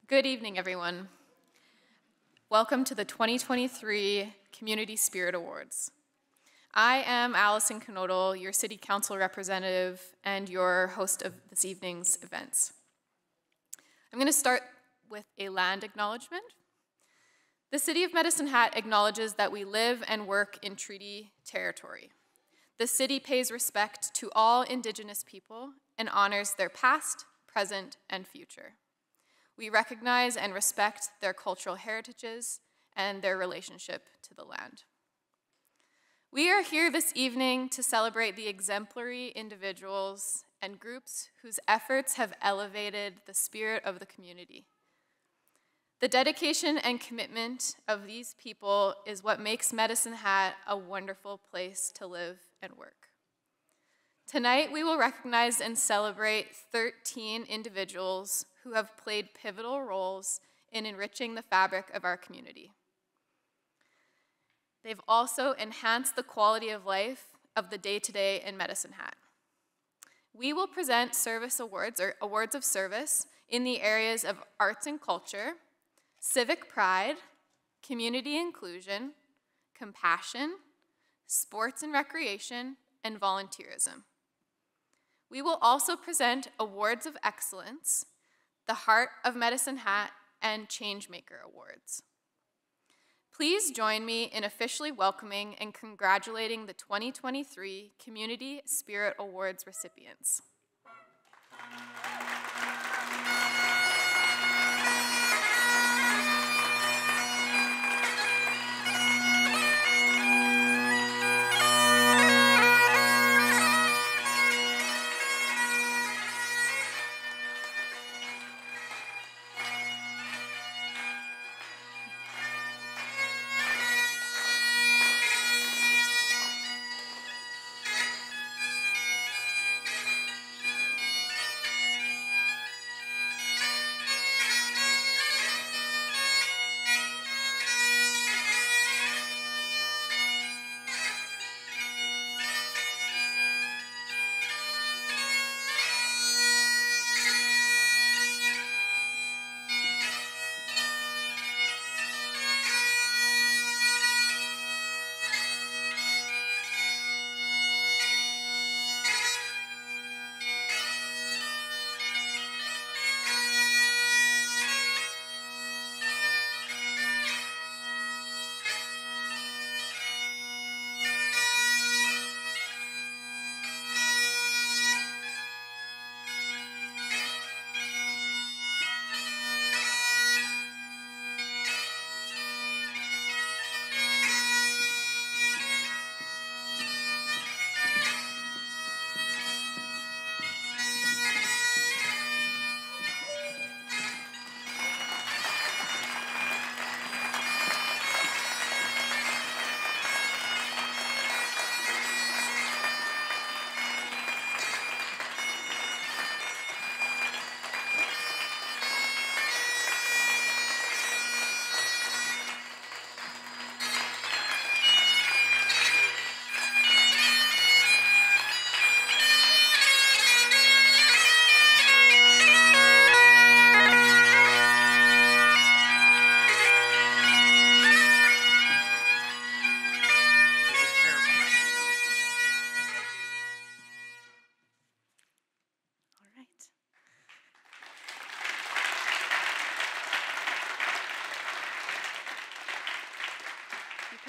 Good evening, everyone. Welcome to the 2023 Community Spirit Awards. I am Allison Knodel, your City Council representative and your host of this evening's events. I'm going to start with a land acknowledgement. The City of Medicine Hat acknowledges that we live and work in treaty territory. The city pays respect to all Indigenous people and honors their past, present, and future. We recognize and respect their cultural heritages and their relationship to the land. We are here this evening to celebrate the exemplary individuals and groups whose efforts have elevated the spirit of the community. The dedication and commitment of these people is what makes Medicine Hat a wonderful place to live and work. Tonight, we will recognize and celebrate 13 individuals who have played pivotal roles in enriching the fabric of our community. They've also enhanced the quality of life of the day-to-day in Medicine Hat. We will present service awards, or awards of service, in the areas of arts and culture, civic pride, community inclusion, compassion, sports and recreation, and volunteerism. We will also present awards of excellence, the Heart of Medicine Hat, and Changemaker Awards. Please join me in officially welcoming and congratulating the 2023 Community Spirit Awards recipients.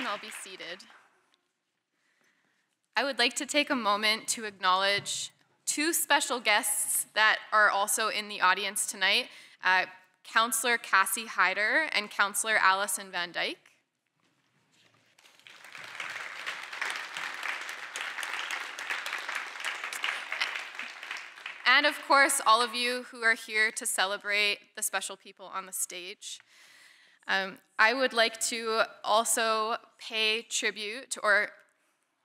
I'll be seated. I would like to take a moment to acknowledge two special guests that are also in the audience tonight, Councillor Cassie Hyder and Councillor Allison Van Dyke. And of course, all of you who are here to celebrate the special people on the stage. I would like to also pay tribute, or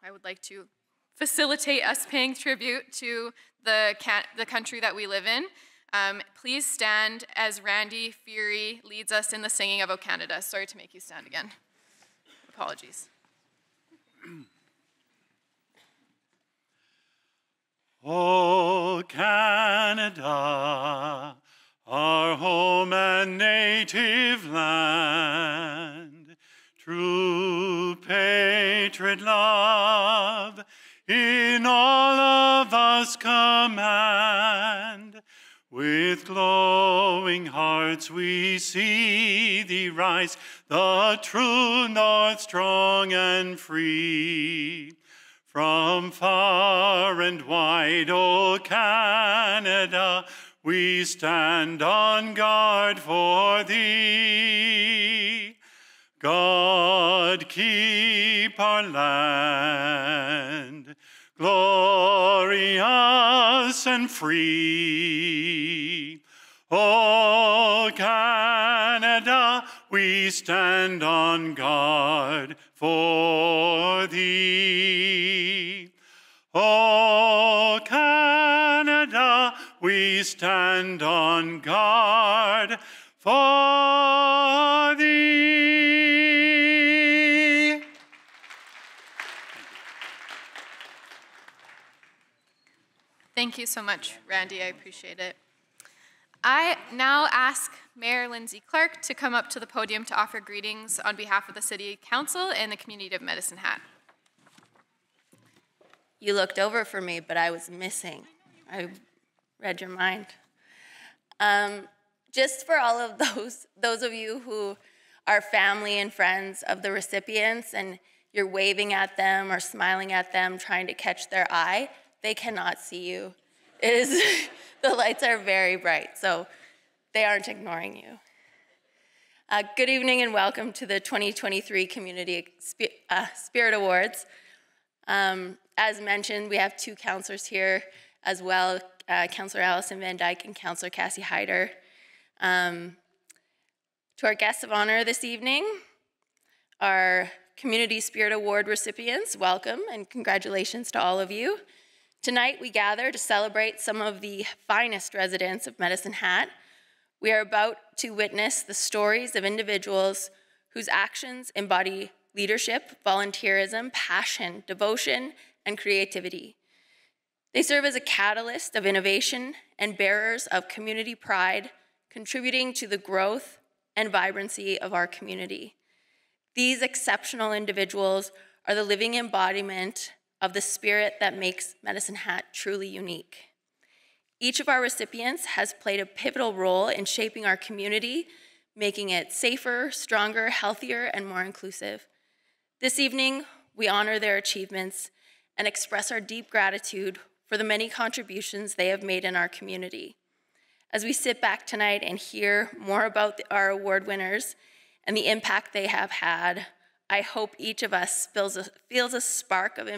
I would like to facilitate us paying tribute to the country that we live in. Please stand as Randy Fury leads us in the singing of O Canada. Sorry to make you stand again. Apologies. O Canada, our home and native land. True patriot love in all of us command. With glowing hearts we see thee rise, the true north strong and free. From far and wide, O Canada, we stand on guard for thee. God keep our land glorious and free. O Canada, we stand on guard for thee. O Canada, we stand on guard for thee. Thank you so much, Randy. I appreciate it. I now ask Mayor Lindsay Clark to come up to the podium to offer greetings on behalf of the City Council and the community of Medicine Hat. You looked over for me, but I was missing. I read your mind. Just for all of those of you who are family and friends of the recipients and you're waving at them or smiling at them, trying to catch their eye, they cannot see you. The lights are very bright, so they aren't ignoring you. Good evening and welcome to the 2023 Community Spirit Awards. As mentioned, we have two counselors here as well, Councillor Allison Van Dyke and Councillor Cassie Hyder. To our guests of honor this evening, our Community Spirit Award recipients, welcome and congratulations to all of you. Tonight we gather to celebrate some of the finest residents of Medicine Hat. We are about to witness the stories of individuals whose actions embody leadership, volunteerism, passion, devotion, and creativity. They serve as a catalyst of innovation and bearers of community pride, contributing to the growth and vibrancy of our community. These exceptional individuals are the living embodiment of the spirit that makes Medicine Hat truly unique. Each of our recipients has played a pivotal role in shaping our community, making it safer, stronger, healthier, and more inclusive. This evening, we honor their achievements and express our deep gratitude for the many contributions they have made in our community. As we sit back tonight and hear more about our award winners and the impact they have had, I hope each of us feels a spark of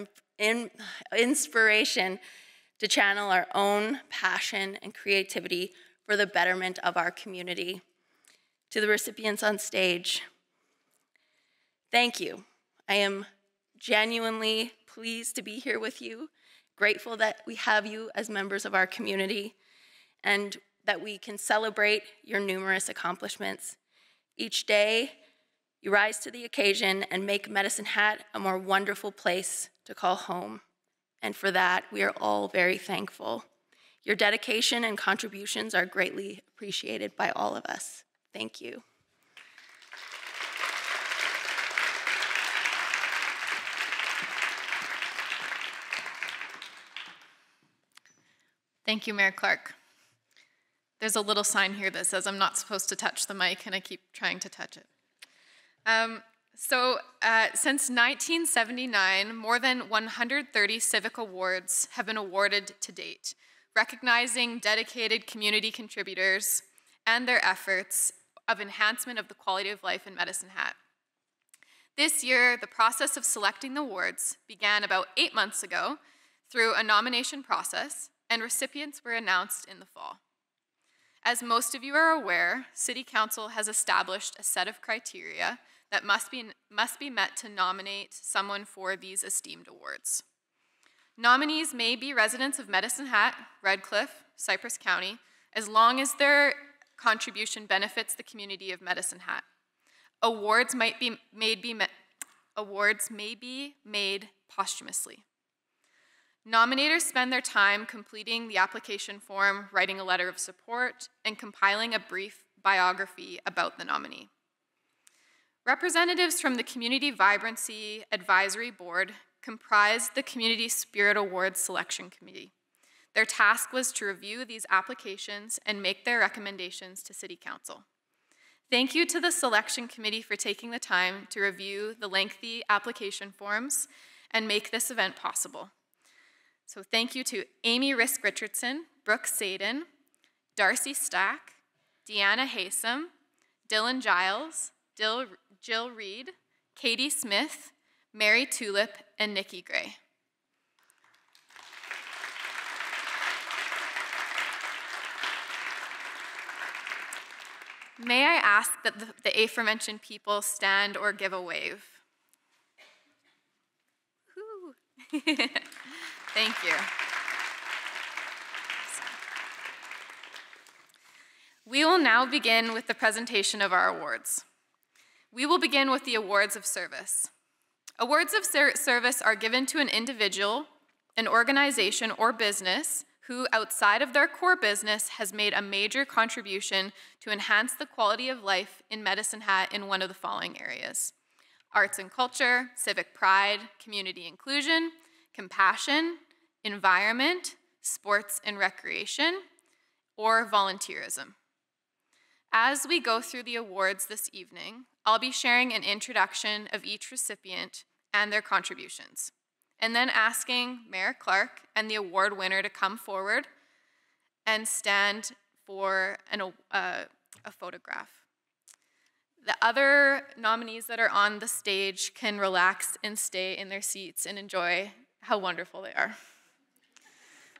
inspiration to channel our own passion and creativity for the betterment of our community. To the recipients on stage, thank you. I am genuinely pleased to be here with you, grateful that we have you as members of our community, and that we can celebrate your numerous accomplishments. Each day, you rise to the occasion and make Medicine Hat a more wonderful place to call home. And for that, we are all very thankful. Your dedication and contributions are greatly appreciated by all of us. Thank you. Thank you, Mayor Clark. There's a little sign here that says I'm not supposed to touch the mic, and I keep trying to touch it. Since 1979, more than 130 civic awards have been awarded to date, recognizing dedicated community contributors and their efforts of enhancement of the quality of life in Medicine Hat. This year, the process of selecting the awards began about 8 months ago through a nomination process, and recipients were announced in the fall. As most of you are aware, City Council has established a set of criteria that must be met to nominate someone for these esteemed awards. Nominees may be residents of Medicine Hat, Redcliffe, Cypress County, as long as their contribution benefits the community of Medicine Hat. Awards may be made posthumously. Nominators spend their time completing the application form, writing a letter of support, and compiling a brief biography about the nominee. Representatives from the Community Vibrancy Advisory Board comprised the Community Spirit Awards Selection Committee. Their task was to review these applications and make their recommendations to City Council. Thank you to the Selection Committee for taking the time to review the lengthy application forms and make this event possible. So thank you to Amy Risk-Richardson, Brooke Sadin, Darcy Stack, Deanna Haysom, Dylan Giles, Jill Reed, Katie Smith, Mary Tulip, and Nikki Gray. May I ask that the aforementioned people stand or give a wave? Thank you. We will now begin with the presentation of our awards. We will begin with the awards of service. Awards of service are given to an individual, an organization, or business who, outside of their core business, has made a major contribution to enhance the quality of life in Medicine Hat in one of the following areas: arts and culture, civic pride, community inclusion, compassion, environment, sports and recreation, or volunteerism. As we go through the awards this evening, I'll be sharing an introduction of each recipient and their contributions, and then asking Mayor Clark and the award winner to come forward and stand for a photograph. The other nominees that are on the stage can relax and stay in their seats and enjoy how wonderful they are.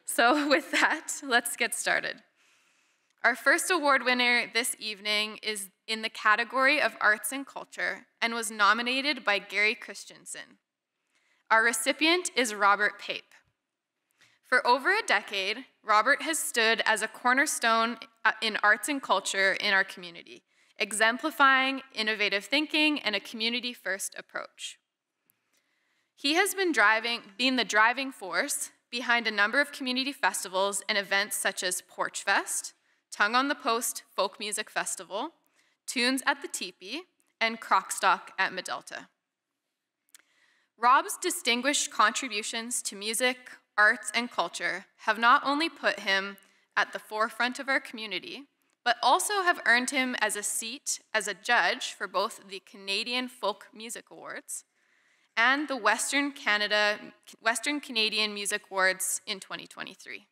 So with that, let's get started. Our first award winner this evening is in the category of arts and culture and was nominated by Gary Christensen. Our recipient is Robert Pape. For over a decade, Robert has stood as a cornerstone in arts and culture in our community, exemplifying innovative thinking and a community-first approach. He has been the driving force behind a number of community festivals and events such as Porch Fest, Tongue on the Post Folk Music Festival, Tunes at the Teepee, and Crockstock at Medelta. Rob's distinguished contributions to music, arts, and culture have not only put him at the forefront of our community, but also have earned him as a seat as a judge for both the Canadian Folk Music Awards and the Western Canadian Music Awards in 2023.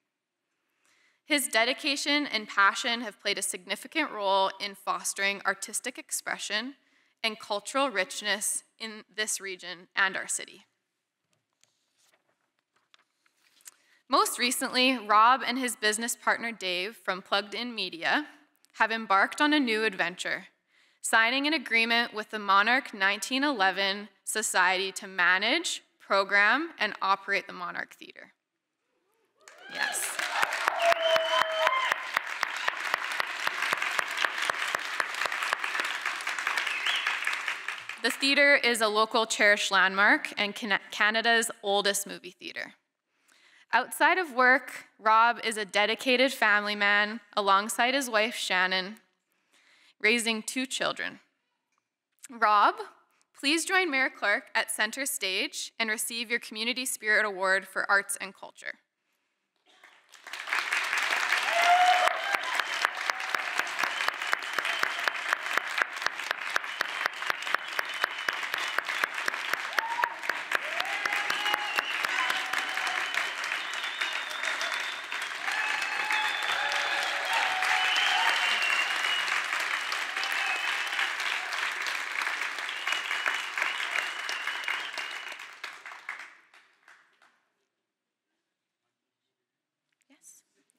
His dedication and passion have played a significant role in fostering artistic expression and cultural richness in this region and our city. Most recently, Rob and his business partner Dave from Plugged In Media have embarked on a new adventure, signing an agreement with the Monarch 1911 Society to manage, program, and operate the Monarch Theatre. Yes. The theatre is a local cherished landmark and Canada's oldest movie theatre. Outside of work, Rob is a dedicated family man alongside his wife Shannon, raising 2 children. Rob, please join Mayor Clark at center stage and receive your Community Spirit Award for Arts and Culture.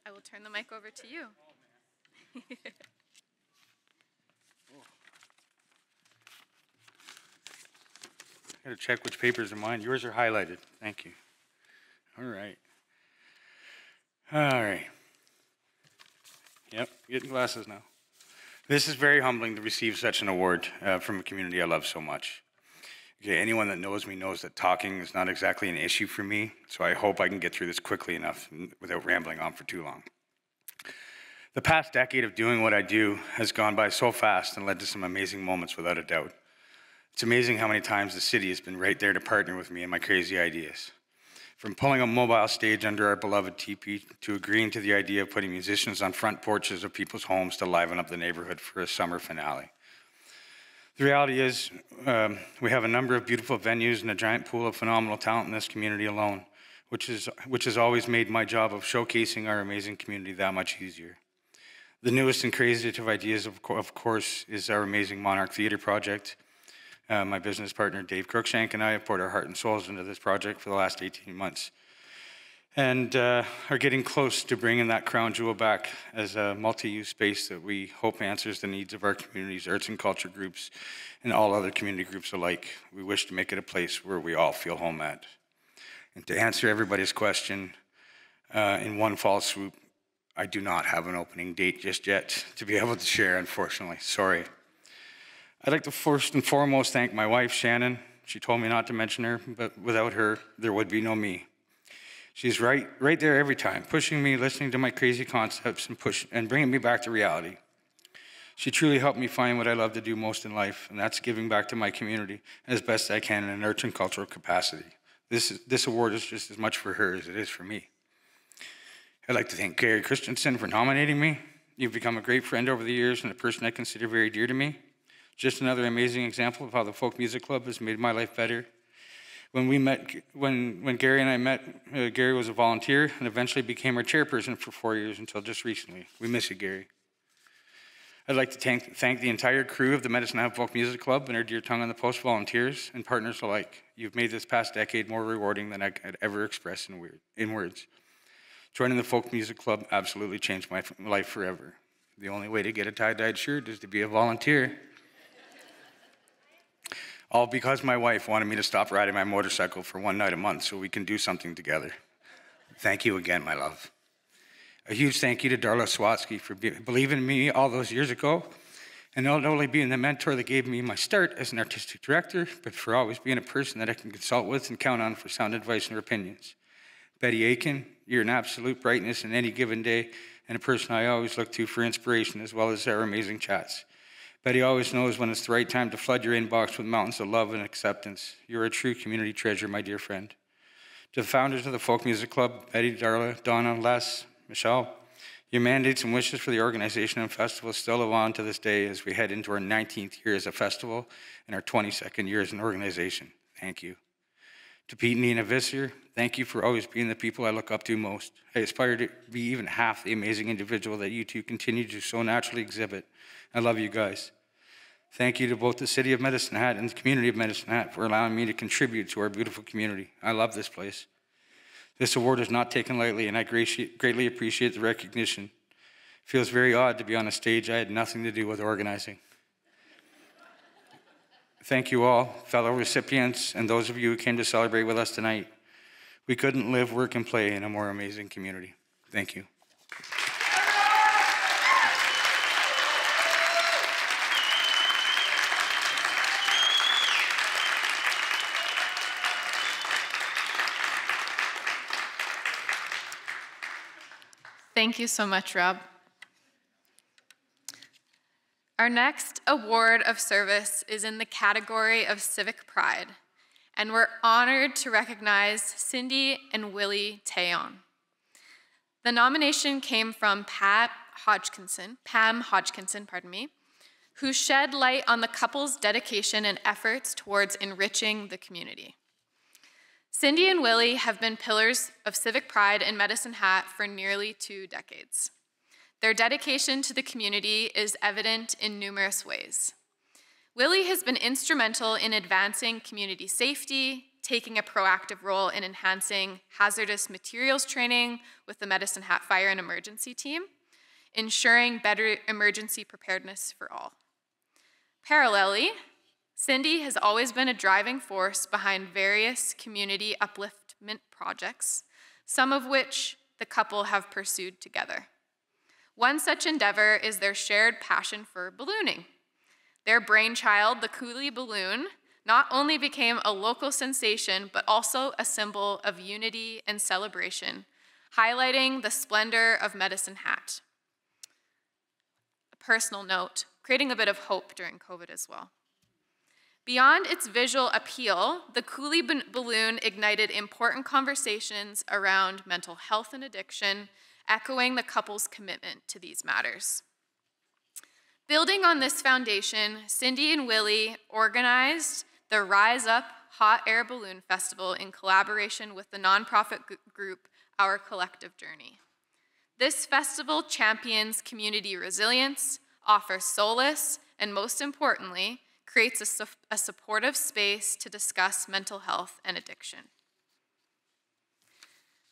I will turn the mic over to you. I gotta check which papers are mine. Yours are highlighted. Thank you. All right. All right. Yep, getting glasses now. This is very humbling to receive such an award from a community I love so much. Okay, anyone that knows me knows that talking is not exactly an issue for me, so I hope I can get through this quickly enough without rambling on for too long. The past decade of doing what I do has gone by so fast and led to some amazing moments without a doubt. It's amazing how many times the city has been right there to partner with me in my crazy ideas. From pulling a mobile stage under our beloved teepee to agreeing to the idea of putting musicians on front porches of people's homes to liven up the neighborhood for a summer finale. The reality is we have a number of beautiful venues and a giant pool of phenomenal talent in this community alone, which has always made my job of showcasing our amazing community that much easier. The newest and craziest of ideas, of course, is our amazing Monarch Theatre project. My business partner, Dave Crookshank, and I have poured our heart and souls into this project for the last 18 months and are getting close to bringing that crown jewel back as a multi-use space that we hope answers the needs of our community's arts and culture groups and all other community groups alike. We wish to make it a place where we all feel home at. And to answer everybody's question in one fell swoop, I do not have an opening date just yet to be able to share, unfortunately. Sorry. I'd like to first and foremost thank my wife, Shannon. She told me not to mention her, but without her, there would be no me. She's right there every time, pushing me, listening to my crazy concepts, and bringing me back to reality. She truly helped me find what I love to do most in life, and that's giving back to my community as best I can in an arts and cultural capacity. This award is just as much for her as it is for me. I'd like to thank Gary Christensen for nominating me. You've become a great friend over the years and a person I consider very dear to me. Just another amazing example of how the Folk Music Club has made my life better. When Gary and I met, Gary was a volunteer and eventually became our chairperson for 4 years until just recently. We miss you, Gary. I'd like to thank the entire crew of the Medicine Hat Folk Music Club and our Dear Tongue on the Post volunteers and partners alike. You've made this past decade more rewarding than I could ever express in words. Joining the Folk Music Club absolutely changed my life forever. The only way to get a tie-dyed shirt is to be a volunteer. All because my wife wanted me to stop riding my motorcycle for one night a month so we can do something together. Thank you again, my love. A huge thank you to Darla Swatsky for believing in me all those years ago, and not only being the mentor that gave me my start as an artistic director, but for always being a person that I can consult with and count on for sound advice and opinions. Betty Aiken, you're an absolute brightness in any given day and a person I always look to for inspiration as well as our amazing chats. Betty always knows when it's the right time to flood your inbox with mountains of love and acceptance. You're a true community treasure, my dear friend. To the founders of the Folk Music Club, Betty, Darla, Donna, Les, Michelle, your mandates and wishes for the organization and festival still live on to this day as we head into our 19th year as a festival and our 22nd year as an organization. Thank you. To Pete and Nina Visser, thank you for always being the people I look up to most. I aspire to be even half the amazing individual that you two continue to so naturally exhibit. I love you guys. Thank you to both the City of Medicine Hat and the community of Medicine Hat for allowing me to contribute to our beautiful community. I love this place. This award is not taken lightly, and I greatly appreciate the recognition. It feels very odd to be on a stage I had nothing to do with organizing. Thank you all, fellow recipients, and those of you who came to celebrate with us tonight. We couldn't live, work, and play in a more amazing community. Thank you. Thank you so much, Rob. Our next award of service is in the category of civic pride, and we're honored to recognize Cindy and Willie Tayon. The nomination came from Pam Hodgkinson, who shed light on the couple's dedication and efforts towards enriching the community. Cindy and Willie have been pillars of civic pride in Medicine Hat for nearly 2 decades. Their dedication to the community is evident in numerous ways. Willie has been instrumental in advancing community safety, taking a proactive role in enhancing hazardous materials training with the Medicine Hat Fire and Emergency Team, ensuring better emergency preparedness for all. Parallelly, Cindy has always been a driving force behind various community upliftment projects, some of which the couple have pursued together. One such endeavor is their shared passion for ballooning. Their brainchild, the Cooley Balloon, not only became a local sensation, but also a symbol of unity and celebration, highlighting the splendor of Medicine Hat. A personal note, creating a bit of hope during COVID as well. Beyond its visual appeal, the Coulee balloon ignited important conversations around mental health and addiction, echoing the couple's commitment to these matters. Building on this foundation, Cindy and Willie organized the Rise Up Hot Air Balloon Festival in collaboration with the nonprofit group Our Collective Journey. This festival champions community resilience, offers solace, and most importantly, creates a supportive space to discuss mental health and addiction.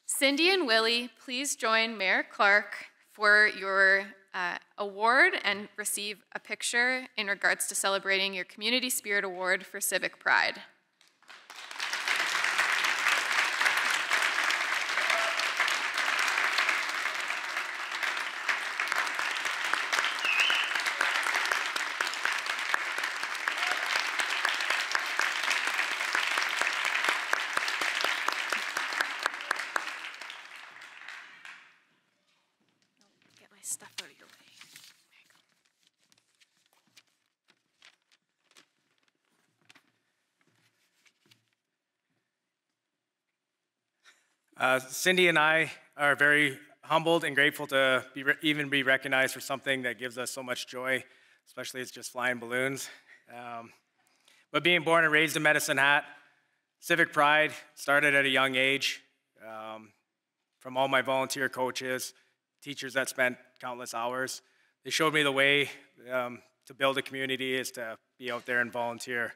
Cindy and Willie, please join Mayor Clark for your award and receive a picture in regards to celebrating your Community Spirit Award for Civic Pride. Stuff out of your way. There you go. Cindy and I are very humbled and grateful to even be recognized for something that gives us so much joy, especially it's just flying balloons. But being born and raised in Medicine Hat, civic pride started at a young age from all my volunteer coaches, teachers that spent countless hours. They showed me the way to build a community is to be out there and volunteer.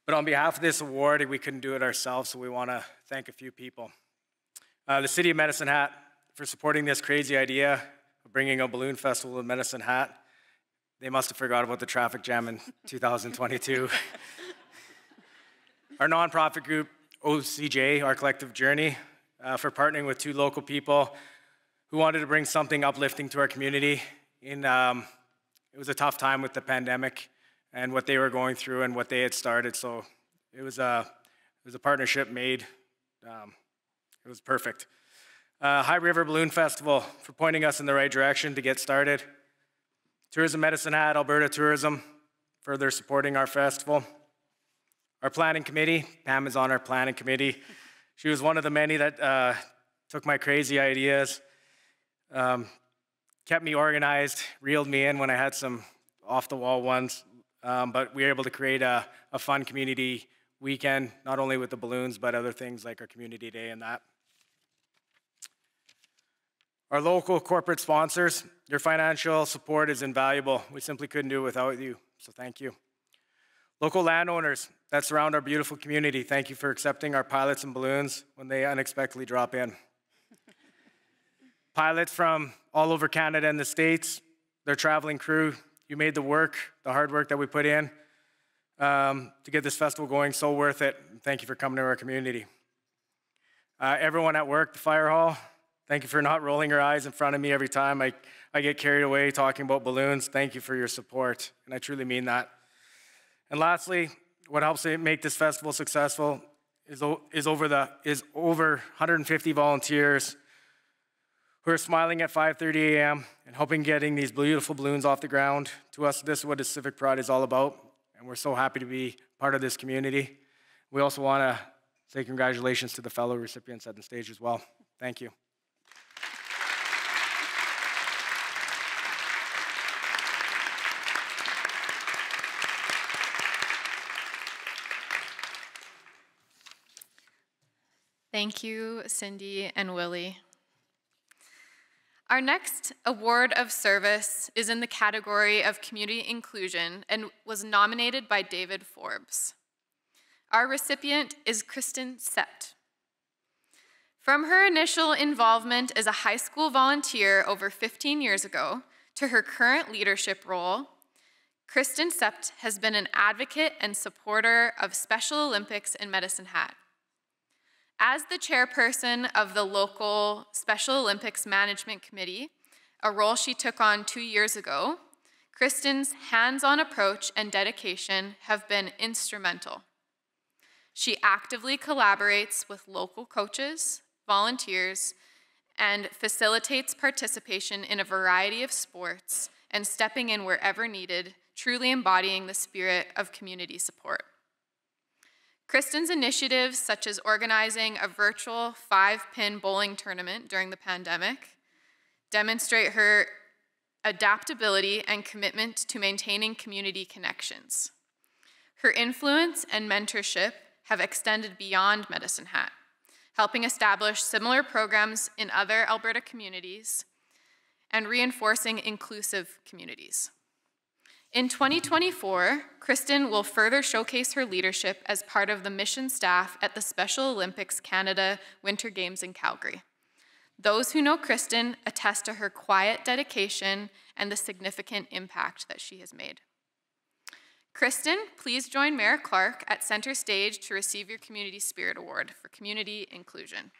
But on behalf of this award, we couldn't do it ourselves, so we want to thank a few people. The City of Medicine Hat for supporting this crazy idea of bringing a balloon festival to Medicine Hat. They must have forgot about the traffic jam in 2022. Our nonprofit group, OCJ, Our Collective Journey, for partnering with two local people who wanted to bring something uplifting to our community. It was a tough time with the pandemic and what they were going through and what they had started. So it was a partnership made. It was perfect. High River Balloon Festival for pointing us in the right direction to get started. Tourism Medicine Hat, Alberta Tourism, further supporting our festival. Our planning committee, Pam is on our planning committee. She was one of the many that took my crazy ideas, kept me organized, reeled me in when I had some off-the-wall ones, but we were able to create a fun community weekend, not only with the balloons, but other things like our community day and that. Our local corporate sponsors, your financial support is invaluable. We simply couldn't do it without you, so thank you. Local landowners that surround our beautiful community, thank you for accepting our pilots and balloons when they unexpectedly drop in. Pilots from all over Canada and the States, their traveling crew, you made the hard work that we put in to get this festival going, so worth it. Thank you for coming to our community. Everyone at work, the fire hall, thank you for not rolling your eyes in front of me every time I get carried away talking about balloons. Thank you for your support, and I truly mean that. And lastly, what helps make this festival successful is over 150 volunteers who are smiling at 5:30 a.m. and helping getting these beautiful balloons off the ground. To us, this is what the Civic Pride is all about, and we're so happy to be part of this community. We also want to say congratulations to the fellow recipients at the stage as well. Thank you. Thank you, Cindy and Willie. Our next award of service is in the category of community inclusion and was nominated by David Forbes. Our recipient is Kristen Sept. From her initial involvement as a high school volunteer over 15 years ago to her current leadership role, Kristen Sept has been an advocate and supporter of Special Olympics in Medicine Hat. As the chairperson of the local Special Olympics Management Committee, a role she took on 2 years ago, Kristen's hands-on approach and dedication have been instrumental. She actively collaborates with local coaches, volunteers, and facilitates participation in a variety of sports and stepping in wherever needed, truly embodying the spirit of community support. Kristen's initiatives, such as organizing a virtual 5-pin bowling tournament during the pandemic, demonstrate her adaptability and commitment to maintaining community connections. Her influence and mentorship have extended beyond Medicine Hat, helping establish similar programs in other Alberta communities and reinforcing inclusive communities. In 2024, Kristen will further showcase her leadership as part of the mission staff at the Special Olympics Canada Winter Games in Calgary. Those who know Kristen attest to her quiet dedication and the significant impact that she has made. Kristen, please join Mayor Clark at center stage to receive your Community Spirit Award for community inclusion.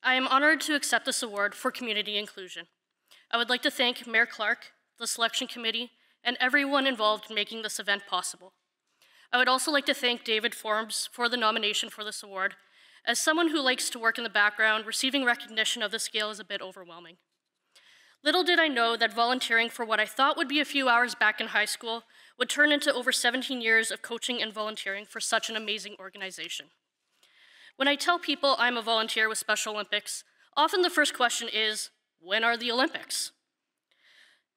I am honored to accept this award for community inclusion. I would like to thank Mayor Clark, the selection committee, and everyone involved in making this event possible. I would also like to thank David Forbes for the nomination for this award. As someone who likes to work in the background, receiving recognition of this scale is a bit overwhelming. Little did I know that volunteering for what I thought would be a few hours back in high school would turn into over 17 years of coaching and volunteering for such an amazing organization. When I tell people I'm a volunteer with Special Olympics, often the first question is, when are the Olympics?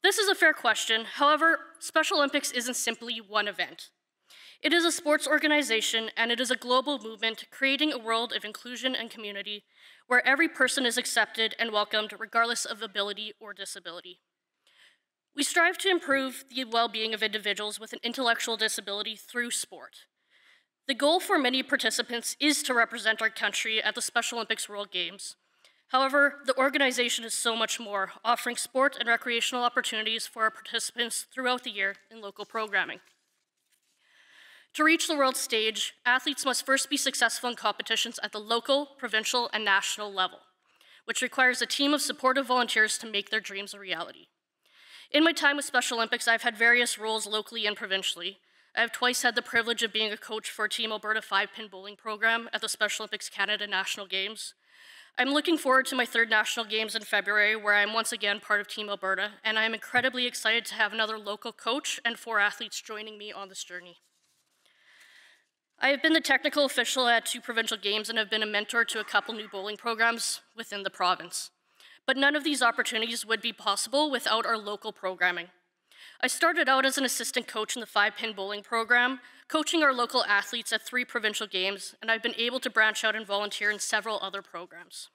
This is a fair question. However, Special Olympics isn't simply one event. It is a sports organization, and it is a global movement creating a world of inclusion and community where every person is accepted and welcomed regardless of ability or disability. We strive to improve the well-being of individuals with an intellectual disability through sport. The goal for many participants is to represent our country at the Special Olympics World Games. However, the organization is so much more, offering sport and recreational opportunities for our participants throughout the year in local programming. To reach the world stage, athletes must first be successful in competitions at the local, provincial, and national level, which requires a team of supportive volunteers to make their dreams a reality. In my time with Special Olympics, I've had various roles locally and provincially. I have twice had the privilege of being a coach for Team Alberta 5-pin bowling program at the Special Olympics Canada National Games. I'm looking forward to my third National Games in February, where I am once again part of Team Alberta, and I am incredibly excited to have another local coach and 4 athletes joining me on this journey. I have been the technical official at 2 provincial games and have been a mentor to a couple new bowling programs within the province. But none of these opportunities would be possible without our local programming. I started out as an assistant coach in the 5-pin bowling program, coaching our local athletes at 3 provincial games, and I've been able to branch out and volunteer in several other programs.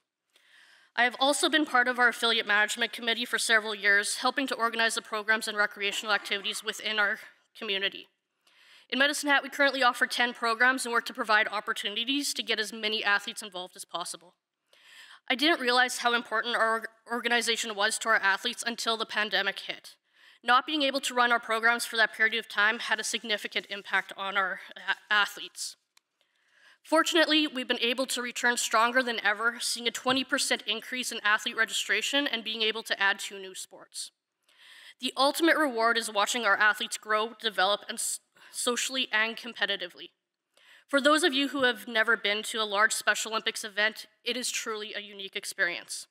I have also been part of our affiliate management committee for several years, helping to organize the programs and recreational activities within our community. In Medicine Hat, we currently offer 10 programs and work to provide opportunities to get as many athletes involved as possible. I didn't realize how important our organization was to our athletes until the pandemic hit. Not being able to run our programs for that period of time had a significant impact on our athletes. Fortunately, we've been able to return stronger than ever, seeing a 20% increase in athlete registration and being able to add 2 new sports. The ultimate reward is watching our athletes grow, develop, and socially and competitively. For those of you who have never been to a large Special Olympics event, it is truly a unique experience.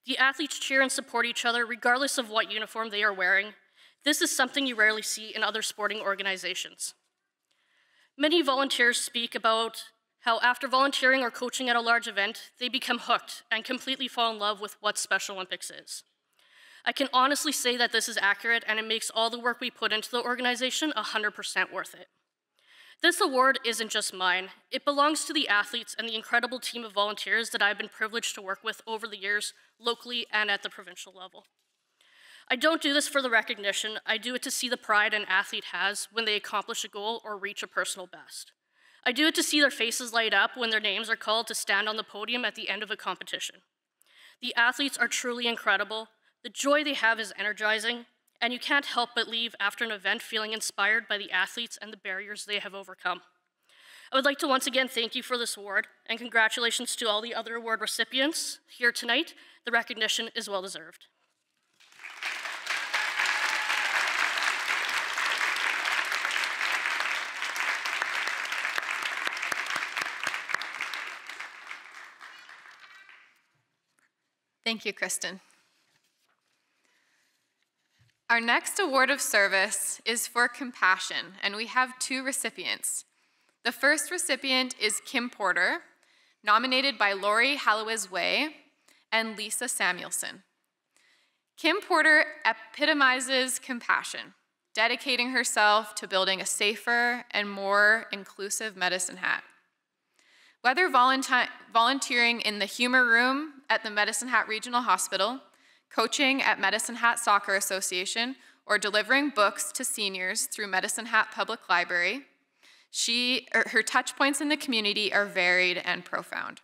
The athletes cheer and support each other regardless of what uniform they are wearing. This is something you rarely see in other sporting organizations. Many volunteers speak about how after volunteering or coaching at a large event, they become hooked and completely fall in love with what Special Olympics is. I can honestly say that this is accurate, and it makes all the work we put into the organization 100% worth it. This award isn't just mine. It belongs to the athletes and the incredible team of volunteers that I've been privileged to work with over the years, locally and at the provincial level. I don't do this for the recognition. I do it to see the pride an athlete has when they accomplish a goal or reach a personal best. I do it to see their faces light up when their names are called to stand on the podium at the end of a competition. The athletes are truly incredible. The joy they have is energizing, and you can't help but leave after an event feeling inspired by the athletes and the barriers they have overcome. I would like to once again thank you for this award, and congratulations to all the other award recipients here tonight. The recognition is well deserved. Thank you, Kristen. Our next award of service is for compassion, and we have 2 recipients. The first recipient is Kim Porter, nominated by Lori Hallowes-Way and Lisa Samuelson. Kim Porter epitomizes compassion, dedicating herself to building a safer and more inclusive Medicine Hat. Whether volunteering in the humor room at the Medicine Hat Regional Hospital, coaching at Medicine Hat Soccer Association, or delivering books to seniors through Medicine Hat Public Library, her touch points in the community are varied and profound.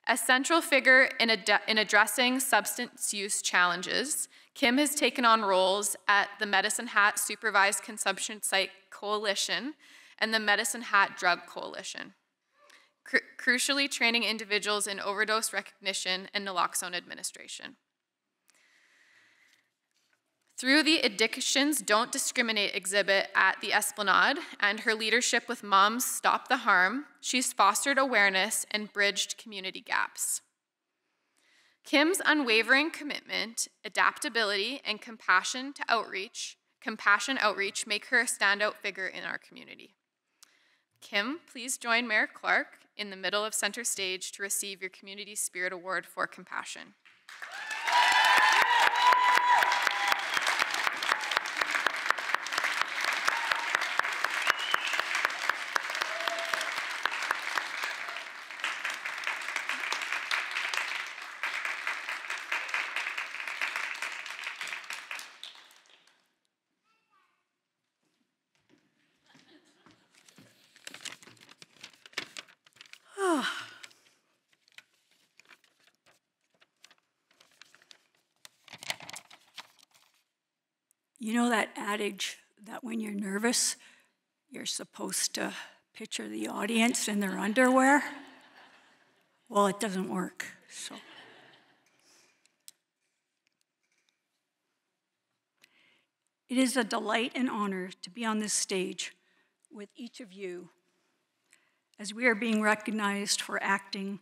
A central figure in addressing substance use challenges, Kim has taken on roles at the Medicine Hat Supervised Consumption Site Coalition and the Medicine Hat Drug Coalition, crucially training individuals in overdose recognition and naloxone administration. Through the Addictions Don't Discriminate exhibit at the Esplanade and her leadership with Moms Stop the Harm, she's fostered awareness and bridged community gaps. Kim's unwavering commitment, adaptability, and compassion outreach make her a standout figure in our community. Kim, please join Mayor Clark in the middle of center stage to receive your Community Spirit Award for Compassion. You know that adage that when you're nervous, you're supposed to picture the audience in their underwear? Well, it doesn't work, so. It is a delight and honor to be on this stage with each of you as we are being recognized for acting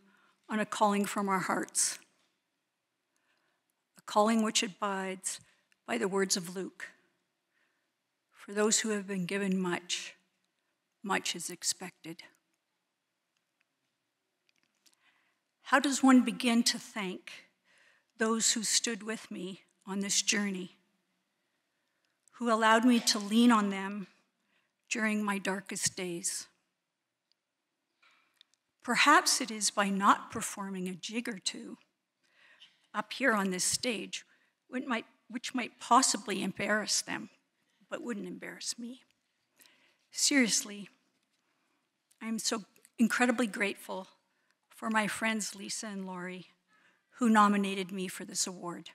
on a calling from our hearts, a calling which abides by the words of Luke. For those who have been given much, much is expected. How does one begin to thank those who stood with me on this journey, who allowed me to lean on them during my darkest days? Perhaps it is by not performing a jig or two up here on this stage, which might possibly embarrass them, but wouldn't embarrass me. Seriously, I'm so incredibly grateful for my friends Lisa and Lori, who nominated me for this award.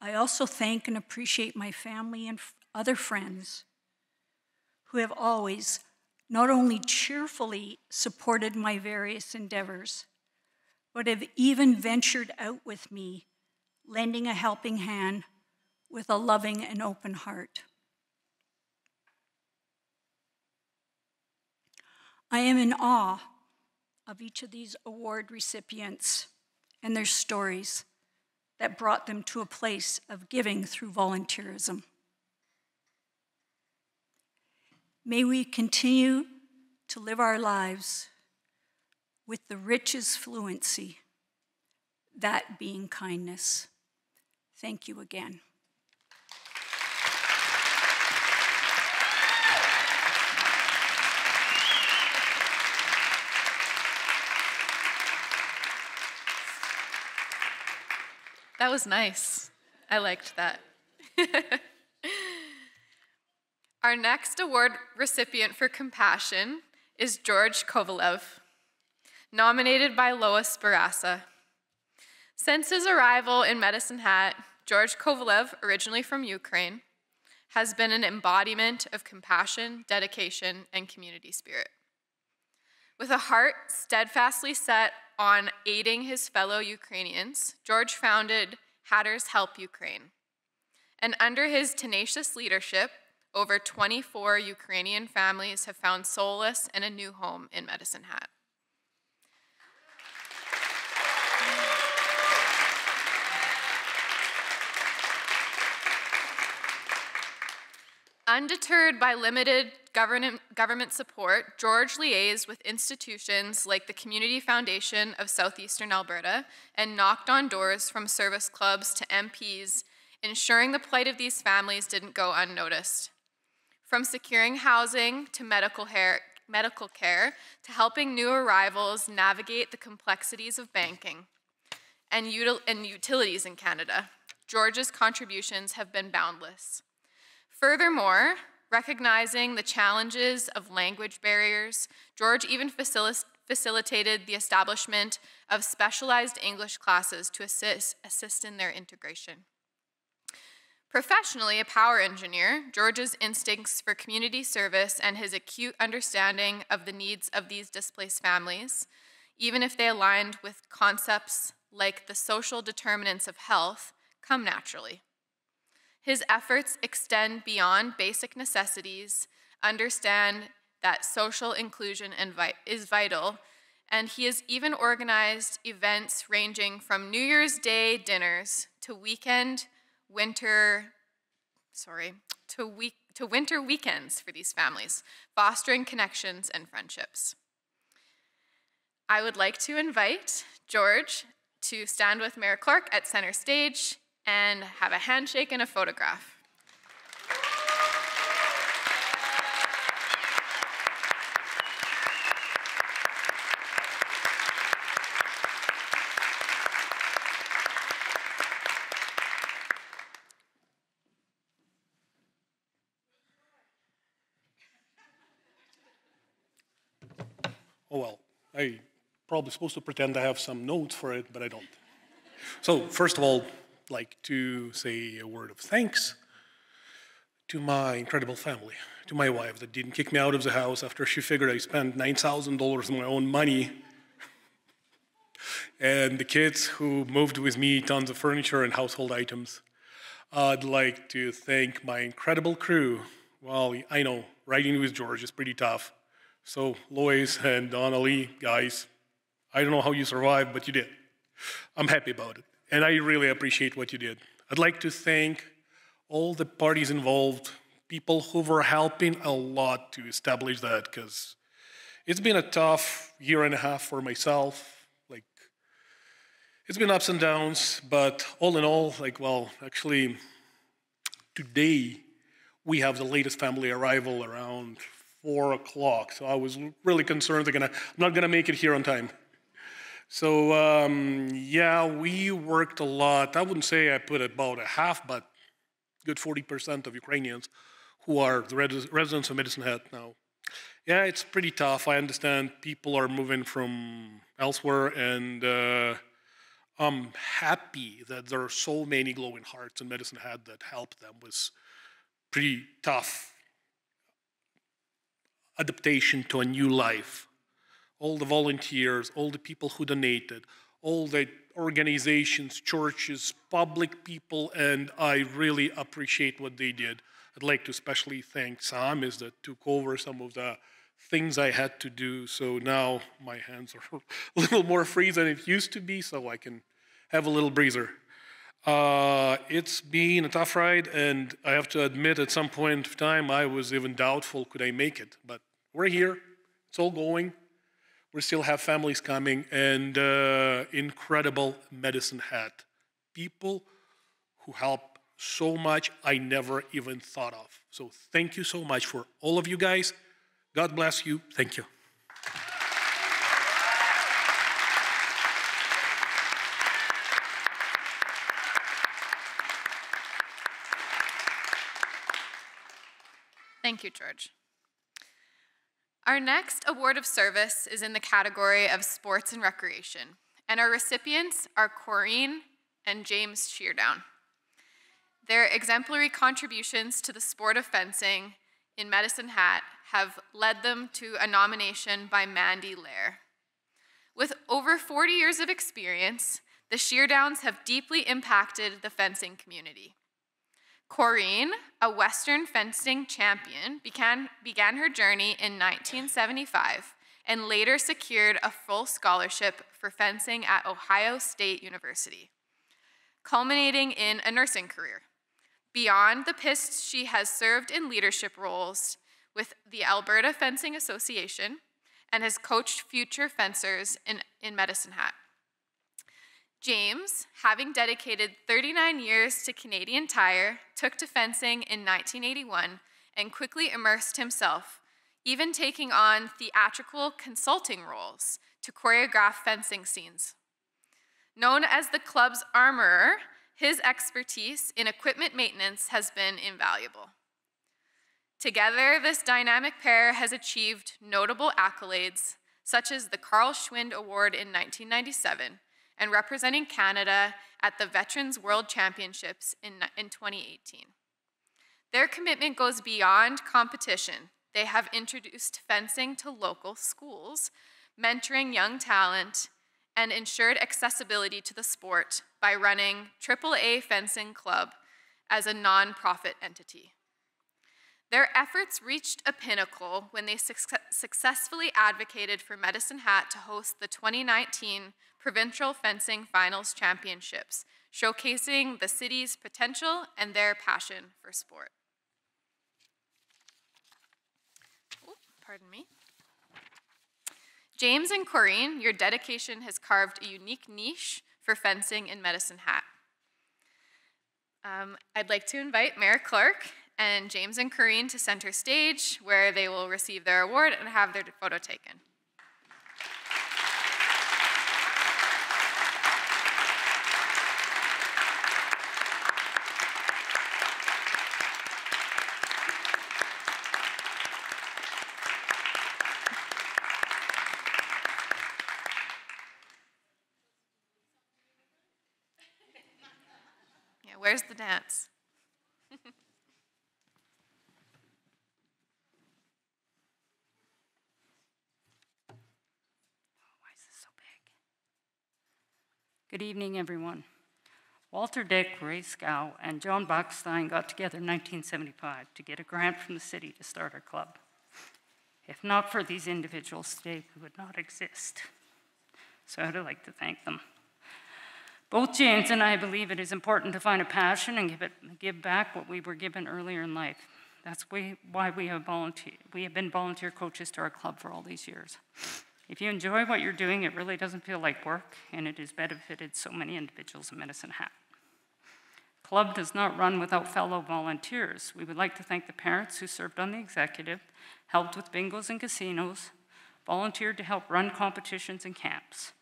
I also thank and appreciate my family and other friends who have always not only cheerfully supported my various endeavors, but have even ventured out with me, lending a helping hand with a loving and open heart. I am in awe of each of these award recipients and their stories that brought them to a place of giving through volunteerism. May we continue to live our lives with the richest fluency, that being kindness. Thank you again. That was nice. I liked that. Our next award recipient for compassion is George Kovalev, nominated by Lois Barassa. Since his arrival in Medicine Hat, George Kovalev, originally from Ukraine, has been an embodiment of compassion, dedication, and community spirit. With a heart steadfastly set on aiding his fellow Ukrainians, George founded Hatter's Help Ukraine. And under his tenacious leadership, over 24 Ukrainian families have found solace and a new home in Medicine Hat. Undeterred by limited government support, George liaised with institutions like the Community Foundation of Southeastern Alberta and knocked on doors from service clubs to MPs, ensuring the plight of these families didn't go unnoticed. From securing housing to medical care to helping new arrivals navigate the complexities of banking and utilities in Canada, George's contributions have been boundless. Furthermore, recognizing the challenges of language barriers, George even facilitated the establishment of specialized English classes to assist in their integration. Professionally a power engineer, George's instincts for community service and his acute understanding of the needs of these displaced families, even if they aligned with concepts like the social determinants of health, come naturally. His efforts extend beyond basic necessities, understand that social inclusion is vital, and he has even organized events ranging from New Year's Day dinners to winter weekends for these families, fostering connections and friendships. I would like to invite George to stand with Mayor Clark at center stage and have a handshake and a photograph. Oh well, I probably supposed to pretend I have some notes for it, but I don't. So first of all, I'd like to say a word of thanks to my incredible family, to my wife that didn't kick me out of the house after she figured I spent $9,000 of my own money, and the kids who moved with me tons of furniture and household items. I'd like to thank my incredible crew. Well, I know, riding with George is pretty tough. So Lois and Donnelly, guys, I don't know how you survived, but you did. I'm happy about it, and I really appreciate what you did. I'd like to thank all the parties involved, people who were helping a lot to establish that, because it's been a tough year and a half for myself. Like, it's been ups and downs, but all in all, actually, today we have the latest family arrival around 4 o'clock, so I was really concerned I'm not gonna make it here on time. So yeah, we worked a lot. I wouldn't say I put about a half, but good 40% of Ukrainians who are the residents of Medicine Hat now. Yeah, it's pretty tough. I understand people are moving from elsewhere, and I'm happy that there are so many glowing hearts in Medicine Hat that help them with pretty tough adaptation to a new life. All the volunteers, all the people who donated, all the organizations, churches, public people, and I really appreciate what they did. I'd like to especially thank Sam that took over some of the things I had to do, so now my hands are a little more free than it used to be, so I can have a little breather. It's been a tough ride, and I have to admit at some point of time I was even doubtful, could I make it? But we're here, it's all going. We still have families coming, and incredible Medicine Hat. People who help so much I never even thought of. So thank you so much for all of you guys. God bless you. Thank you. Thank you, George. Our next award of service is in the category of sports and recreation, and our recipients are Corrine and James Sheardown. Their exemplary contributions to the sport of fencing in Medicine Hat have led them to a nomination by Mandy Lair. With over 40 years of experience, the Sheardowns have deeply impacted the fencing community. Corrine, a Western fencing champion, began her journey in 1975 and later secured a full scholarship for fencing at Ohio State University, culminating in a nursing career. Beyond the pits, she has served in leadership roles with the Alberta Fencing Association and has coached future fencers in Medicine Hat. James, having dedicated 39 years to Canadian Tire, took to fencing in 1981 and quickly immersed himself, even taking on theatrical consulting roles to choreograph fencing scenes. Known as the club's armorer, his expertise in equipment maintenance has been invaluable. Together, this dynamic pair has achieved notable accolades, such as the Carl Schwind Award in 1997, and representing Canada at the Veterans World Championships in 2018. Their commitment goes beyond competition. They have introduced fencing to local schools, mentoring young talent, and ensured accessibility to the sport by running AAA Fencing Club as a nonprofit entity. Their efforts reached a pinnacle when they successfully advocated for Medicine Hat to host the 2019 Provincial Fencing Finals Championships, showcasing the city's potential and their passion for sport. Oh, pardon me. James and Corrine, your dedication has carved a unique niche for fencing in Medicine Hat. I'd like to invite Mayor Clark and James and Corrine to center stage, where they will receive their award and have their photo taken. Yeah, where's the dance? Good evening, everyone. Walter Dick, Ray Scow, and John Bachstein got together in 1975 to get a grant from the city to start our club. If not for these individuals today, we would not exist. So I'd like to thank them. Both James and I believe it is important to find a passion and give back what we were given earlier in life. That's why we have been volunteer coaches to our club for all these years. If you enjoy what you're doing, it really doesn't feel like work, and it has benefited so many individuals in Medicine Hat. Club does not run without fellow volunteers. We would like to thank the parents who served on the executive, helped with bingos and casinos, volunteered to help run competitions and camps.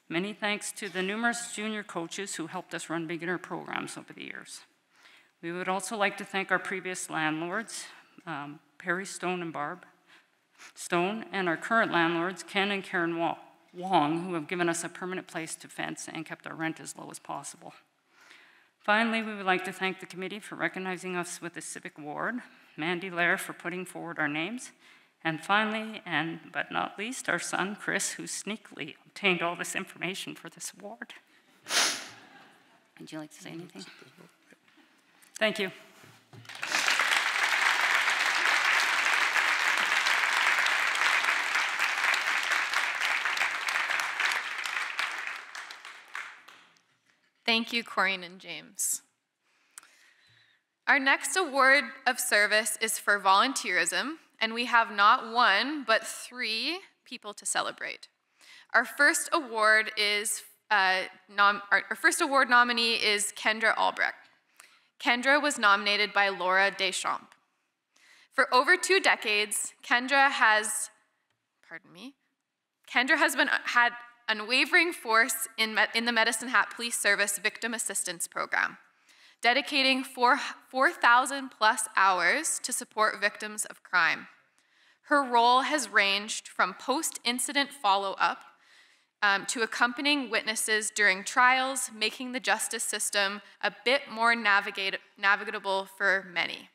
Many thanks to the numerous junior coaches who helped us run beginner programs over the years. We would also like to thank our previous landlords, Perry Stone and Barb Stone, and our current landlords, Ken and Karen Wong, who have given us a permanent place to fence and kept our rent as low as possible. Finally, we would like to thank the committee for recognizing us with the Civic Award, Mandy Lair for putting forward our names, and finally, but not least, our son, Chris, who sneakily obtained all this information for this award. Would you like to say anything? Thank you. Thank you, Corrine and James. Our next award of service is for volunteerism, and we have not one, but 3 people to celebrate. Our first award nominee is Kendra Albrecht. Kendra was nominated by Laura Deschamps. For over 2 decades, Kendra has had unwavering force in the Medicine Hat Police Service Victim Assistance Program. dedicating 4,000 plus hours to support victims of crime. Her role has ranged from post-incident follow-up to accompanying witnesses during trials, making the justice system a bit more navigable for many.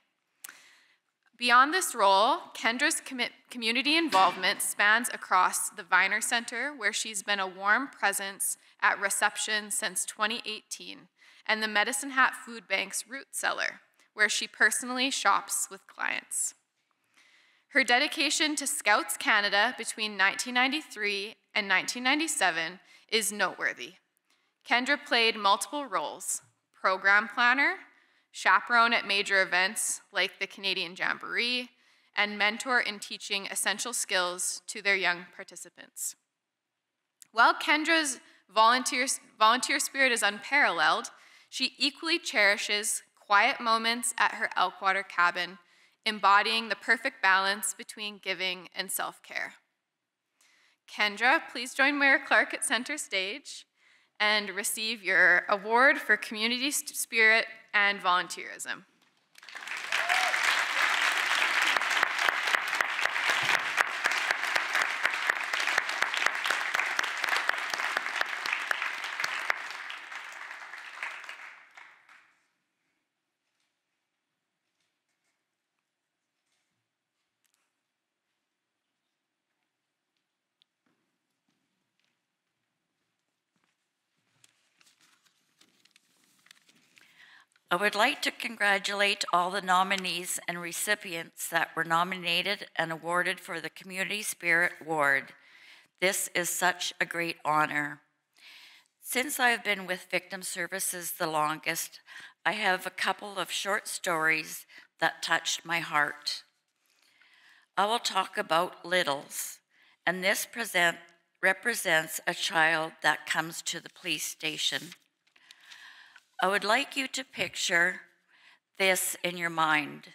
Beyond this role, Kendra's community involvement spans across the Viner Center, where she's been a warm presence at reception since 2018, and the Medicine Hat Food Bank's Root Cellar, where she personally shops with clients. Her dedication to Scouts Canada between 1993 and 1997 is noteworthy. Kendra played multiple roles: program planner, chaperone at major events like the Canadian Jamboree, and mentor in teaching essential skills to their young participants. While Kendra's volunteer spirit is unparalleled, she equally cherishes quiet moments at her Elkwater cabin, embodying the perfect balance between giving and self-care. Kendra, please join Mayor Clark at center stage and receive your award for community spirit and volunteerism. I would like to congratulate all the nominees and recipients that were nominated and awarded for the Community Spirit Award. This is such a great honor. Since I've been with Victim Services the longest, I have a couple of short stories that touched my heart. I will talk about Littles, and this represents a child that comes to the police station. I would like you to picture this in your mind.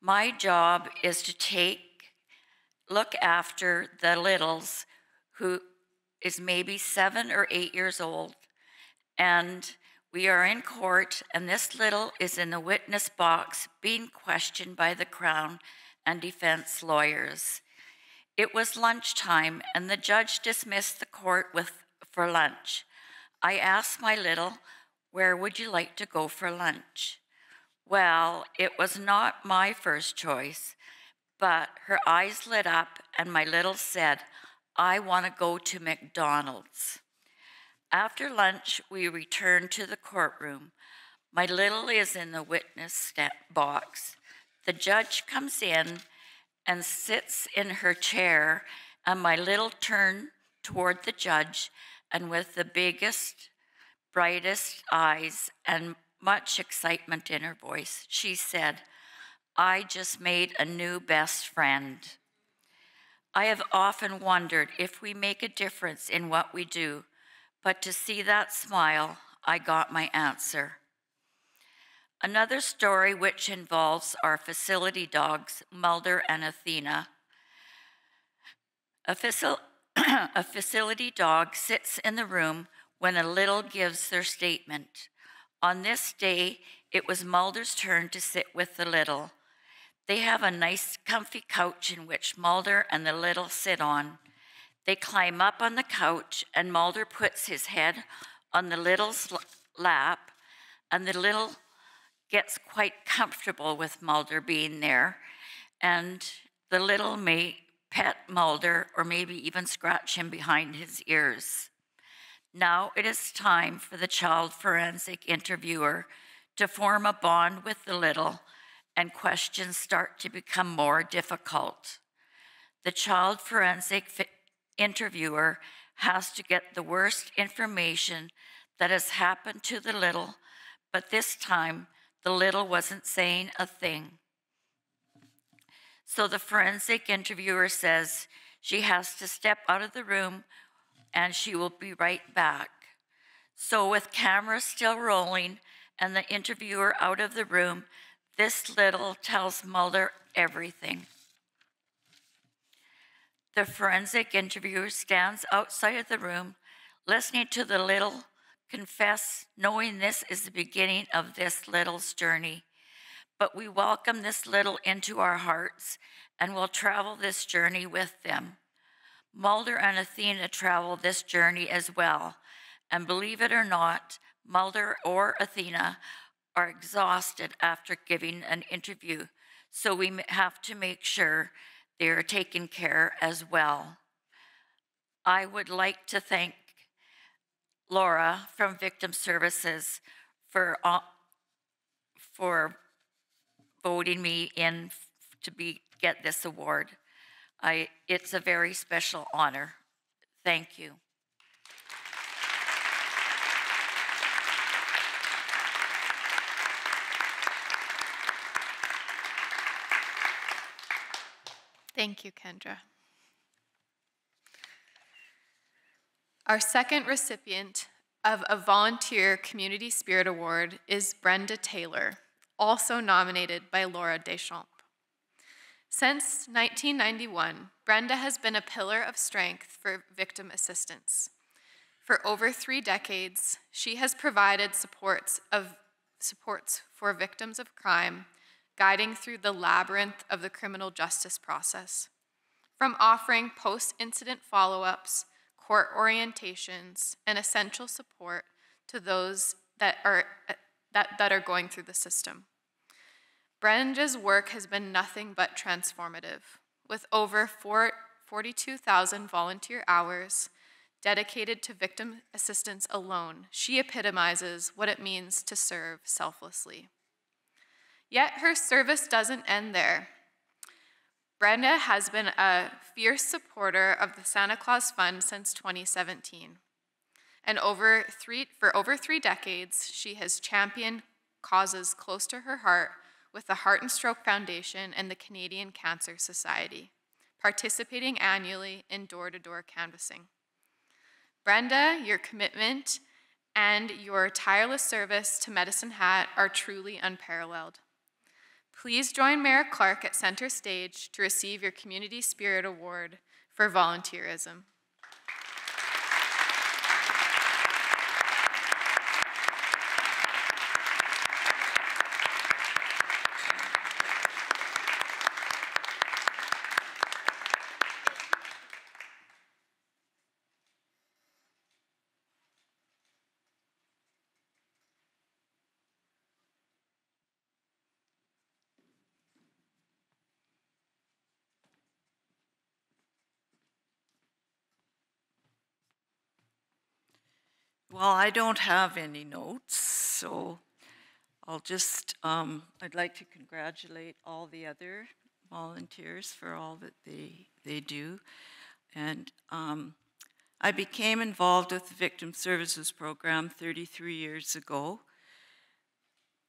My job is to look after the Littles, who is maybe 7 or 8 years old, and we are in court, and this little is in the witness box being questioned by the Crown and defense lawyers. It was lunchtime, and the judge dismissed the court for lunch. I asked my little, "Where would you like to go for lunch?" Well, it was not my first choice, but her eyes lit up and my little said, "I want to go to McDonald's." After lunch, we returned to the courtroom. My little is in the witness box. The judge comes in and sits in her chair, and my little turned toward the judge, and with the biggest, brightest eyes and much excitement in her voice, she said, "I just made a new best friend." I have often wondered if we make a difference in what we do, but to see that smile, I got my answer. Another story which involves our facility dogs, Mulder and Athena. A facility dog sits in the room when a little gives their statement. On this day, it was Mulder's turn to sit with the little. They have a nice comfy couch in which Mulder and the little sit on. They climb up on the couch, and Mulder puts his head on the little's lap, and the little gets quite comfortable with Mulder being there, and the little may pet Mulder or maybe even scratch him behind his ears. Now it is time for the child forensic interviewer to form a bond with the little, and questions start to become more difficult. The child forensic interviewer has to get the worst information that has happened to the little, but this time the little wasn't saying a thing. So the forensic interviewer says she has to step out of the room and she will be right back. So with cameras still rolling and the interviewer out of the room, this little tells Mulder everything. The forensic interviewer stands outside of the room, listening to the little confess knowing this is the beginning of this little's journey, but we welcome this little into our hearts and will travel this journey with them. Mulder and Athena travel this journey as well, and believe it or not, Mulder or Athena are exhausted after giving an interview, so we have to make sure they are taken care as well. I would like to thank Laura from Victim Services for voting me in to get this award. It's a very special honor. Thank you. Thank you, Kendra. Our second recipient of a Volunteer Community Spirit Award is Brenda Taylor, also nominated by Laura Deschamps. Since 1991, Brenda has been a pillar of strength for victim assistance. For over 3 decades, she has provided supports for victims of crime, guiding through the labyrinth of the criminal justice process. From offering post-incident follow-ups, court orientations, and essential support to those that are going through the system. Brenda's work has been nothing but transformative. With over 42,000 volunteer hours dedicated to victim assistance alone, she epitomizes what it means to serve selflessly. Yet her service doesn't end there. Brenda has been a fierce supporter of the Santa Claus Fund since 2017. And for over 3 decades, she has championed causes close to her heart with the Heart and Stroke Foundation and the Canadian Cancer Society, participating annually in door-to-door canvassing. Brenda, your commitment and your tireless service to Medicine Hat are truly unparalleled. Please join Mayor Clark at center stage to receive your Community Spirit Award for volunteerism. Well, I don't have any notes, so I'll just, I'd like to congratulate all the other volunteers for all that they do. And I became involved with the Victim Services Program 33 years ago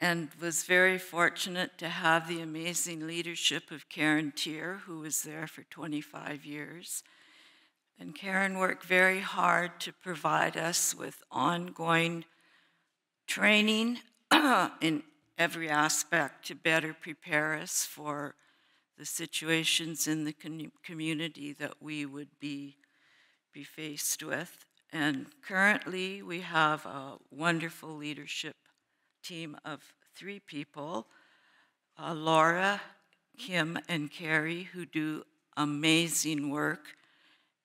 and was very fortunate to have the amazing leadership of Karen Tier, who was there for 25 years. And Karen worked very hard to provide us with ongoing training in every aspect to better prepare us for the situations in the community that we would be faced with. And currently we have a wonderful leadership team of 3 people, Laura, Kim, and Carrie, who do amazing work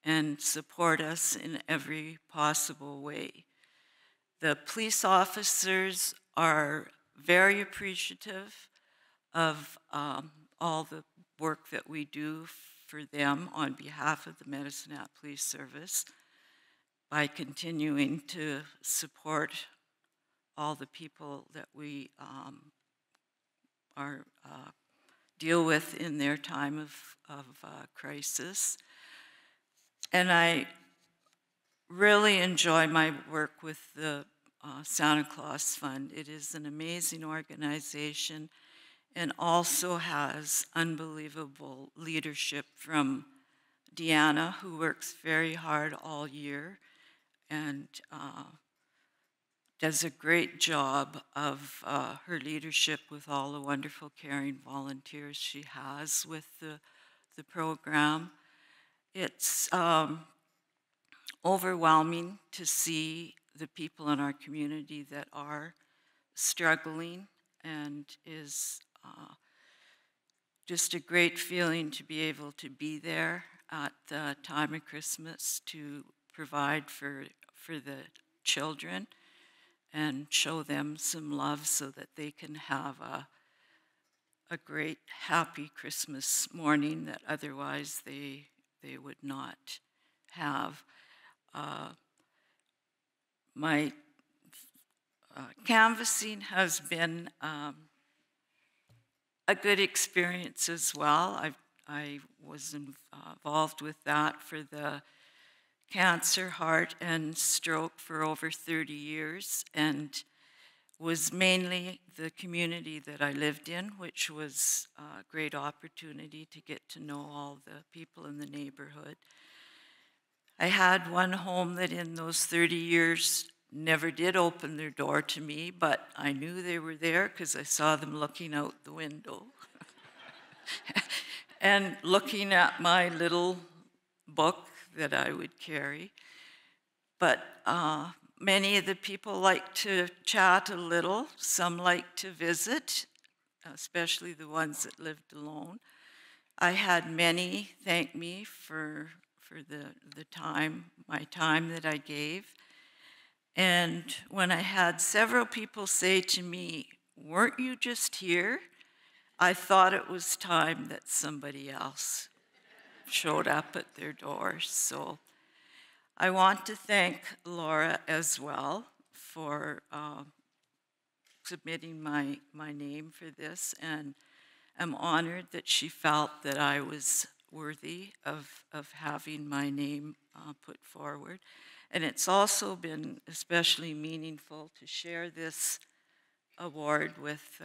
and support us in every possible way. The police officers are very appreciative of all the work that we do for them on behalf of the Medicine Hat Police Service by continuing to support all the people that we deal with in their time of crisis. And I really enjoy my work with the Santa Claus Fund. It is an amazing organization and also has unbelievable leadership from Deanna, who works very hard all year and does a great job of her leadership with all the wonderful caring volunteers she has with the program. It's overwhelming to see the people in our community that are struggling, and is just a great feeling to be able to be there at the time of Christmas to provide for the children and show them some love so that they can have a great, happy Christmas morning that otherwise they would not have. My canvassing has been a good experience as well. I was involved with that for the cancer, heart, and stroke for over 30 years, and was mainly the community that I lived in, which was a great opportunity to get to know all the people in the neighborhood. I had one home that in those 30 years never did open their door to me, but I knew they were there because I saw them looking out the window and looking at my little book that I would carry. But many of the people like to chat a little. Some like to visit, especially the ones that lived alone. I had many thank me for the time, my time that I gave. And when I had several people say to me, "Weren't you just here?" I thought it was time that somebody else showed up at their door. So I want to thank Laura as well for submitting my name for this, and I'm honored that she felt that I was worthy of having my name put forward. And it's also been especially meaningful to share this award with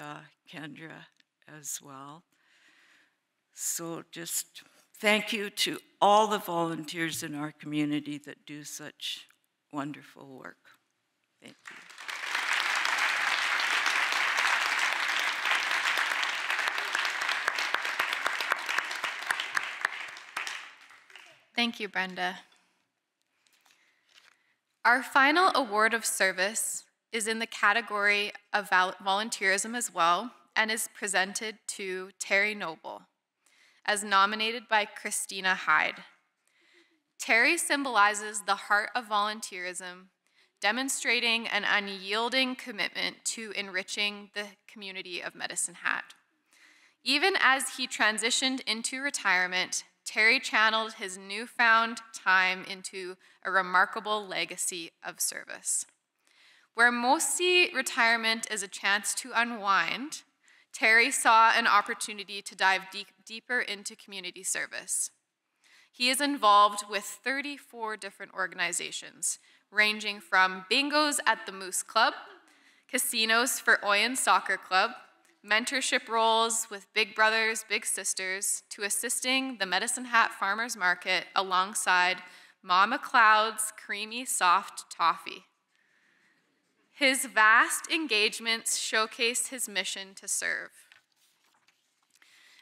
Kendra as well. So just thank you to all the volunteers in our community that do such wonderful work. Thank you. Thank you, Brenda. Our final award of service is in the category of volunteerism as well, and is presented to Terry Noble, as nominated by Christina Hyde. Terry symbolizes the heart of volunteerism, demonstrating an unyielding commitment to enriching the community of Medicine Hat. Even as he transitioned into retirement, Terry channeled his newfound time into a remarkable legacy of service. Where most see retirement as a chance to unwind, Terry saw an opportunity to dive deeper into community service. He is involved with 34 different organizations, ranging from bingos at the Moose Club, casinos for Oyen Soccer Club, mentorship roles with Big Brothers, Big Sisters, to assisting the Medicine Hat Farmers Market alongside Mama Cloud's Creamy Soft Toffee. His vast engagements showcase his mission to serve.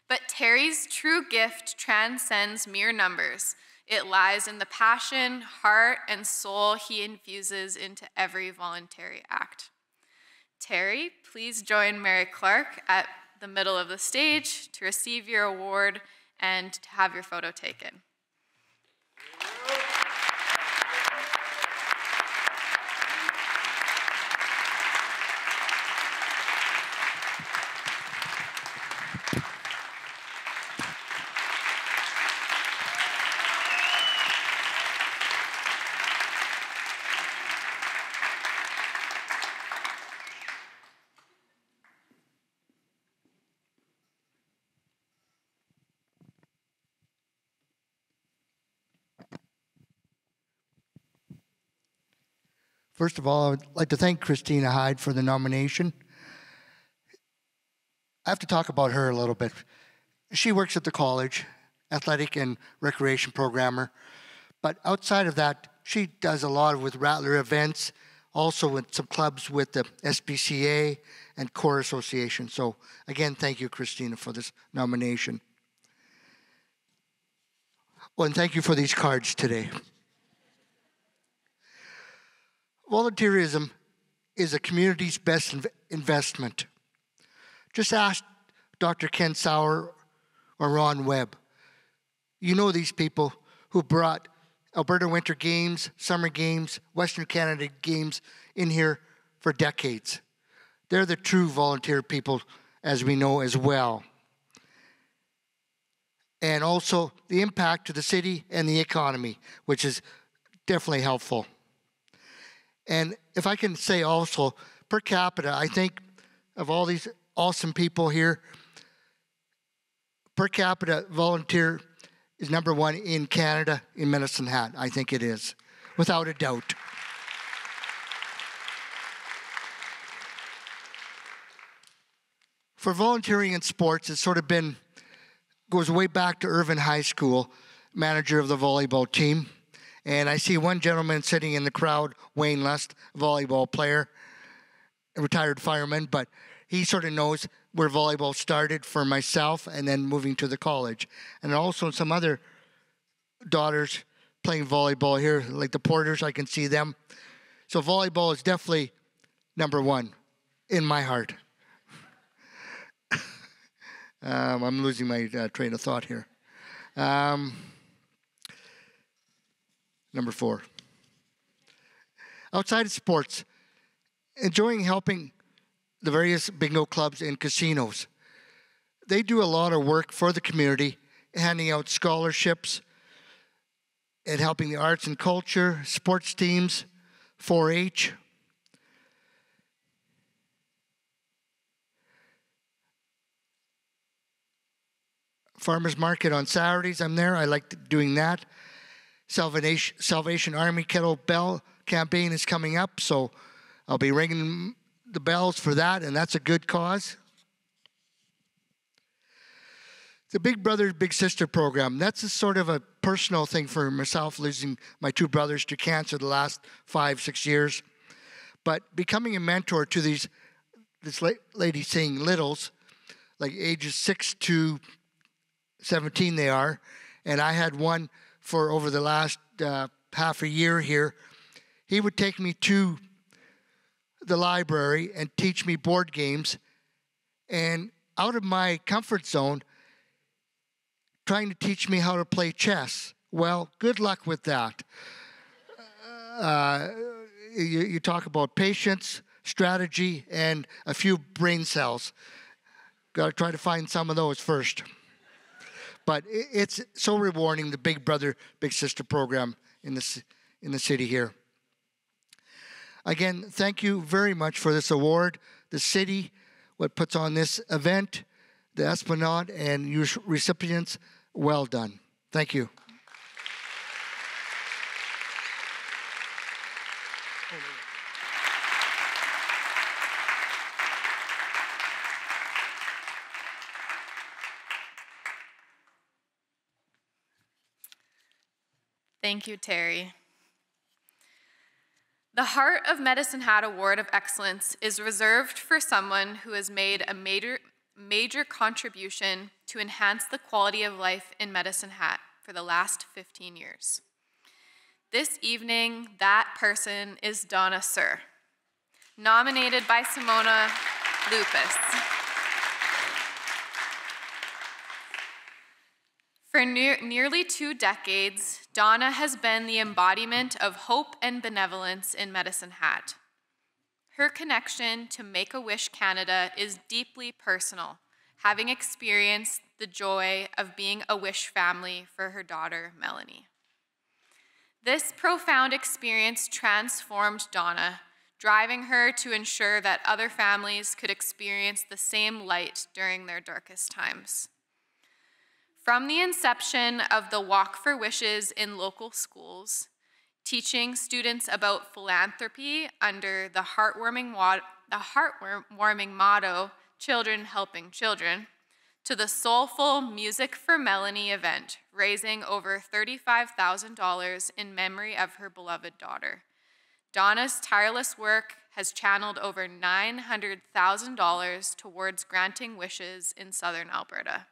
But Terry's true gift transcends mere numbers. It lies in the passion, heart, and soul he infuses into every voluntary act. Terry, please join Mary Clark at the middle of the stage to receive your award and to have your photo taken. First of all, I'd like to thank Christina Hyde for the nomination. I have to talk about her a little bit. She works at the college, athletic and recreation programmer, but outside of that, she does a lot with Rattler events, also with some clubs with the SPCA and Core Association. So again, thank you, Christina, for this nomination. Well, and thank you for these cards today. Volunteerism is a community's best investment. Just ask Dr. Ken Sauer or Ron Webb. You know these people who brought Alberta Winter Games, Summer Games, Western Canada Games in here for decades. They're the true volunteer people, as we know as well. And also the impact to the city and the economy, which is definitely helpful. And if I can say also, per capita, I think of all these awesome people here, per capita volunteer is #1 in Canada in Medicine Hat. I think it is, without a doubt. For volunteering in sports, it's sort of been, goes way back to Irvine High School, manager of the volleyball team. And I see one gentleman sitting in the crowd, Wayne Lust, volleyball player, a retired fireman, but he sort of knows where volleyball started for myself and then moving to the college. And also some other daughters playing volleyball here, like the Porters, I can see them. So volleyball is definitely #1 in my heart. I'm losing my train of thought here. #4. Outside of sports, enjoying helping the various bingo clubs and casinos. They do a lot of work for the community, handing out scholarships and helping the arts and culture, sports teams, 4-H. Farmers market on Saturdays, I'm there. I like doing that. Salvation Army kettlebell campaign is coming up, so I'll be ringing the bells for that, and that's a good cause. The Big Brother, Big Sister program, that's a sort of a personal thing for myself, losing my 2 brothers to cancer the last 5-6 years. But becoming a mentor to this lady seeing littles, like ages 6 to 17 they are, and I had one for over the last half a year here. He would take me to the library and teach me board games, and out of my comfort zone, trying to teach me how to play chess. Well, good luck with that. You talk about patience, strategy, and a few brain cells. Got to try to find some of those first. But it's so rewarding, the Big Brother, Big Sister program in the city here. Again, thank you very much for this award. The city, what puts on this event, the Esplanade, and your recipients, well done. Thank you. Thank you, Terry. The Heart of Medicine Hat Award of Excellence is reserved for someone who has made a major contribution to enhance the quality of life in Medicine Hat for the last 15 years. This evening, that person is Donna Sir, nominated by Simona Lupus. For nearly 2 decades, Donna has been the embodiment of hope and benevolence in Medicine Hat. Her connection to Make-A-Wish Canada is deeply personal, having experienced the joy of being a Wish family for her daughter, Melanie. This profound experience transformed Donna, driving her to ensure that other families could experience the same light during their darkest times. From the inception of the Walk for Wishes in local schools, teaching students about philanthropy under the heartwarming motto, Children Helping Children, to the soulful Music for Melanie event, raising over $35,000 in memory of her beloved daughter. Donna's tireless work has channeled over $900,000 towards granting wishes in southern Alberta.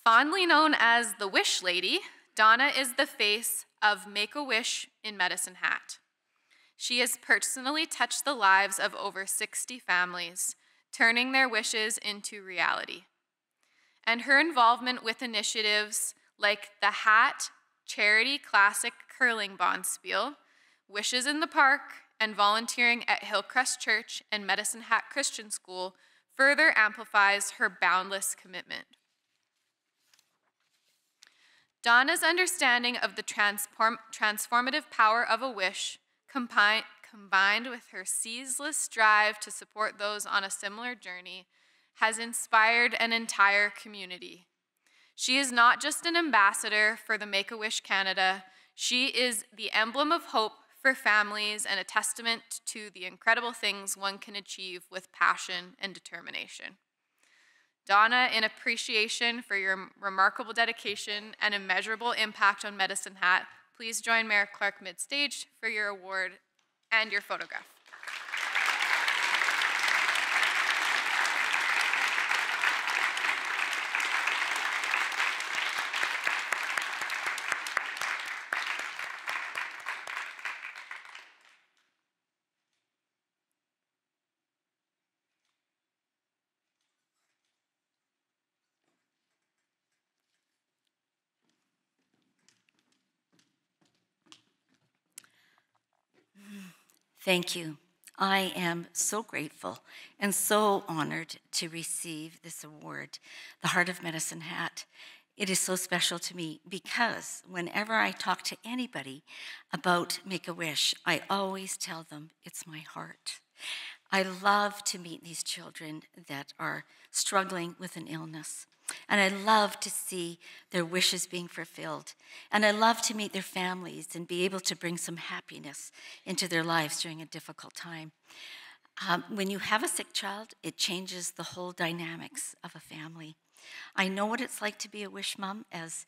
Fondly known as the Wish Lady, Donna is the face of Make-A-Wish in Medicine Hat. She has personally touched the lives of over 60 families, turning their wishes into reality. And her involvement with initiatives like the Hat Charity Classic Curling Bonspiel, Wishes in the Park, and volunteering at Hillcrest Church and Medicine Hat Christian School further amplifies her boundless commitment. Donna's understanding of the transformative power of a wish, combined with her ceaseless drive to support those on a similar journey, has inspired an entire community. She is not just an ambassador for the Make-A-Wish Canada, she is the emblem of hope for families and a testament to the incredible things one can achieve with passion and determination. Donna, in appreciation for your remarkable dedication and immeasurable impact on Medicine Hat, please join Mayor Clark mid-stage for your award and your photograph. Thank you. I am so grateful and so honored to receive this award, the Heart of Medicine Hat. It is so special to me because whenever I talk to anybody about Make-A-Wish, I always tell them it's my heart. I love to meet these children that are struggling with an illness. And I love to see their wishes being fulfilled. And I love to meet their families and be able to bring some happiness into their lives during a difficult time. When you have a sick child, it changes the whole dynamics of a family. I know what it's like to be a wish mom, as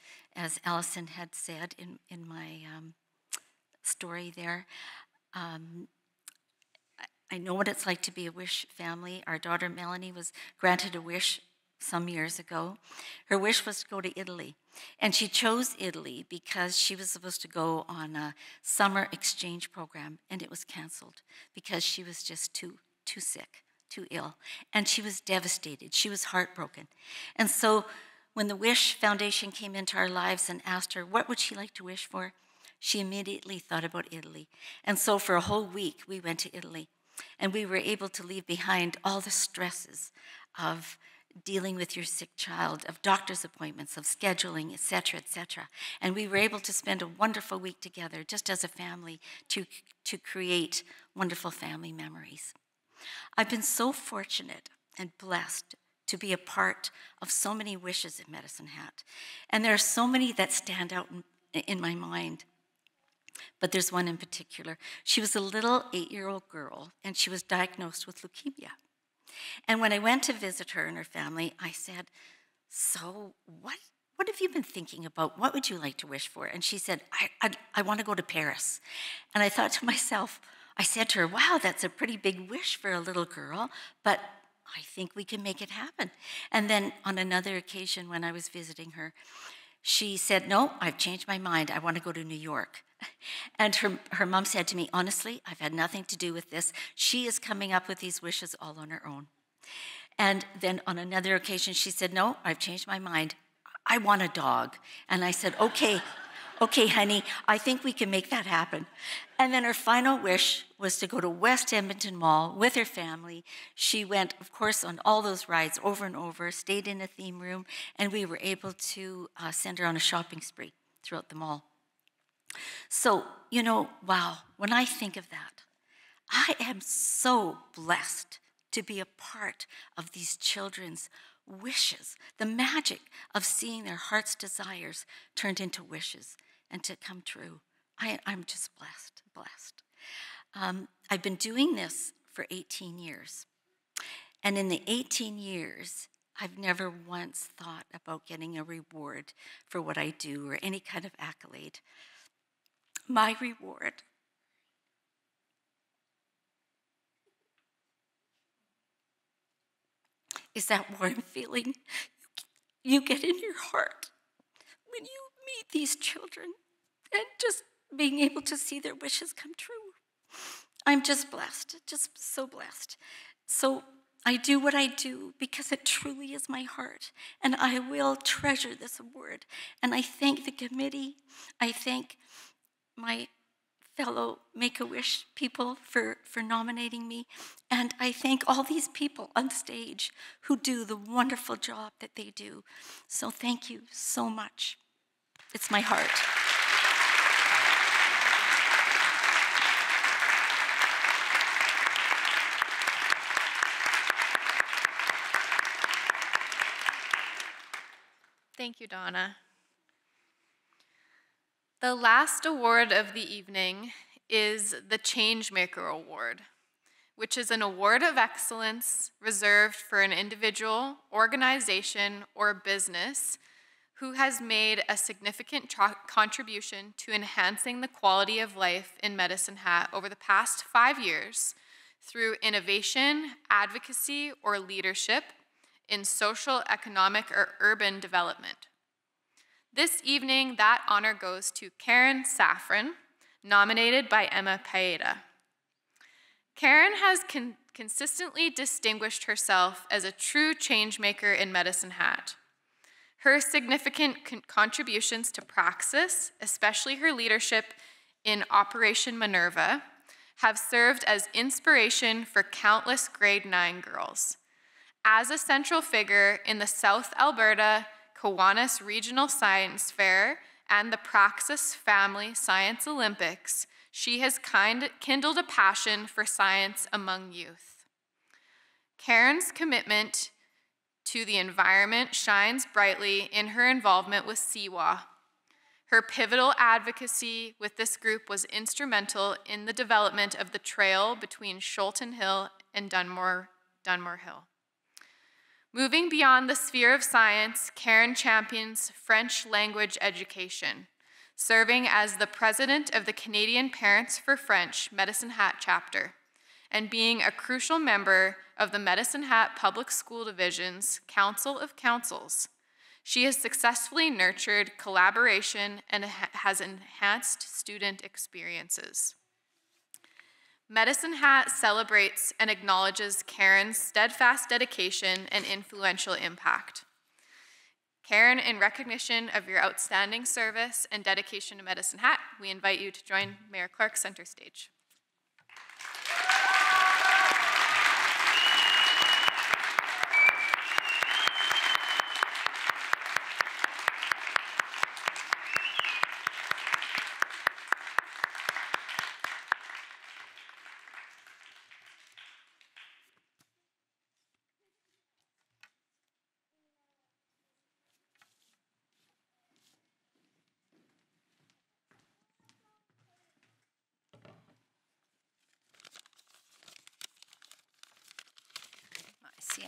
Allison had said in my story there. I know what it's like to be a wish family. Our daughter Melanie was granted a wish some years ago. Her wish was to go to Italy, and she chose Italy because she was supposed to go on a summer exchange program, and it was canceled because she was just too sick, too ill, and she was devastated. She was heartbroken. And so when the Wish Foundation came into our lives and asked her what would she like to wish for, she immediately thought about Italy. And so for a whole week we went to Italy, and we were able to leave behind all the stresses of dealing with your sick child, of doctor's appointments, of scheduling, et cetera, et cetera. And we were able to spend a wonderful week together just as a family to create wonderful family memories. I've been so fortunate and blessed to be a part of so many wishes at Medicine Hat. And there are so many that stand out in my mind. But there's one in particular. She was a little 8-year-old girl, and she was diagnosed with leukemia. And when I went to visit her and her family, I said, so what have you been thinking about? What would you like to wish for? And she said, I want to go to Paris. And I thought to myself, I said to her, wow, that's a pretty big wish for a little girl, but I think we can make it happen. And then on another occasion when I was visiting her, she said, no, I've changed my mind. I want to go to New York. And her mom said to me, honestly, I've had nothing to do with this. She is coming up with these wishes all on her own. And then on another occasion, she said, no, I've changed my mind. I want a dog. And I said, okay, honey, I think we can make that happen. And then her final wish was to go to West Edmonton Mall with her family. She went, of course, on all those rides over and over, stayed in a theme room, and we were able to send her on a shopping spree throughout the mall. So, wow, when I think of that, I am so blessed to be a part of these children's wishes, the magic of seeing their heart's desires turned into wishes and to come true. I'm just blessed. I've been doing this for 18 years. And in the 18 years, I've never once thought about getting a reward for what I do or any kind of accolade. My reward is that warm feeling you get in your heart when you meet these children and just being able to see their wishes come true. I'm just blessed, just so blessed. So I do what I do because it truly is my heart, and I will treasure this award. And I thank the committee. I thank my fellow Make-A-Wish people for nominating me. And I thank all these people on stage who do the wonderful job that they do. So thank you so much. It's my heart. Thank you, Donna. The last award of the evening is the Changemaker Award, which is an award of excellence reserved for an individual, organization, or business who has made a significant contribution to enhancing the quality of life in Medicine Hat over the past 5 years through innovation, advocacy, or leadership in social, economic, or urban development. This evening, that honor goes to Karen Safran, nominated by Emma Paeta. Karen has consistently distinguished herself as a true changemaker in Medicine Hat. Her significant contributions to praxis, especially her leadership in Operation Minerva, have served as inspiration for countless grade 9 girls. As a central figure in the South Alberta Kiwanis Regional Science Fair and the Praxis Family Science Olympics, she has kindled a passion for science among youth. Karen's commitment to the environment shines brightly in her involvement with CWA. Her pivotal advocacy with this group was instrumental in the development of the trail between Shoalton Hill and Dunmore Hill. Moving beyond the sphere of science, Karen champions French language education, serving as the president of the Canadian Parents for French Medicine Hat chapter, and being a crucial member of the Medicine Hat Public School Division's Council of Councils. She has successfully nurtured collaboration and has enhanced student experiences. Medicine Hat celebrates and acknowledges Karen's steadfast dedication and influential impact. Karen, in recognition of your outstanding service and dedication to Medicine Hat, we invite you to join Mayor Clark center stage.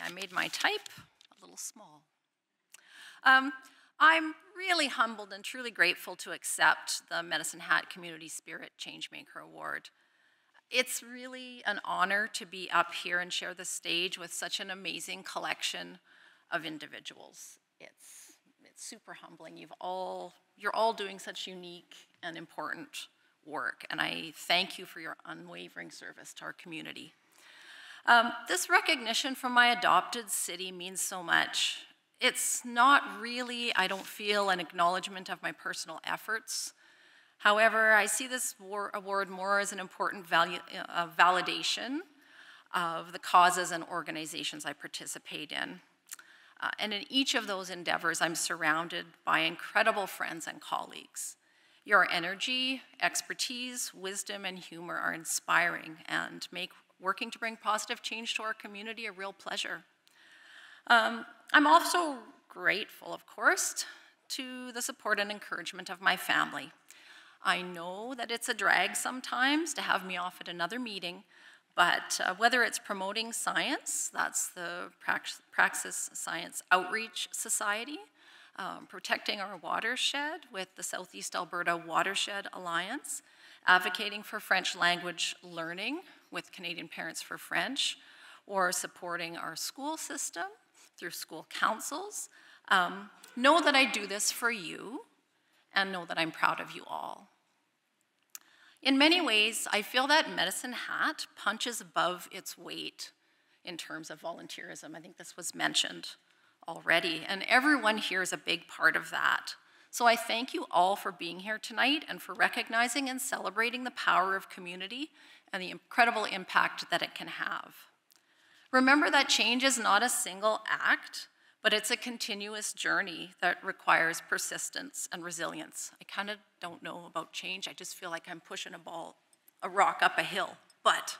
I made my type a little small. I'm really humbled and truly grateful to accept the Medicine Hat Community Spirit Changemaker Award. It's really an honor to be up here and share the stage with such an amazing collection of individuals. It's super humbling. You're all doing such unique and important work, and I thank you for your unwavering service to our community. This recognition from my adopted city means so much. It's not really, I don't feel, an acknowledgement of my personal efforts. However, I see this award more as an important validation of the causes and organizations I participate in. And in each of those endeavors, I'm surrounded by incredible friends and colleagues. Your energy, expertise, wisdom, and humor are inspiring and make working to bring positive change to our community a real pleasure. I'm also grateful, of course, to the support and encouragement of my family. I know that it's a drag sometimes to have me off at another meeting, but whether it's promoting science, that's the Praxis Science Outreach Society, protecting our watershed with the Southeast Alberta Watershed Alliance, advocating for French language learning with Canadian Parents for French, or supporting our school system through school councils, Know that I do this for you, and know that I'm proud of you all. In many ways, I feel that Medicine Hat punches above its weight in terms of volunteerism. I think this was mentioned already, and everyone here is a big part of that. So I thank you all for being here tonight and for recognizing and celebrating the power of community and the incredible impact that it can have. Remember that change is not a single act, but it's a continuous journey that requires persistence and resilience. I kind of don't know about change. I just feel like I'm pushing a rock up a hill, but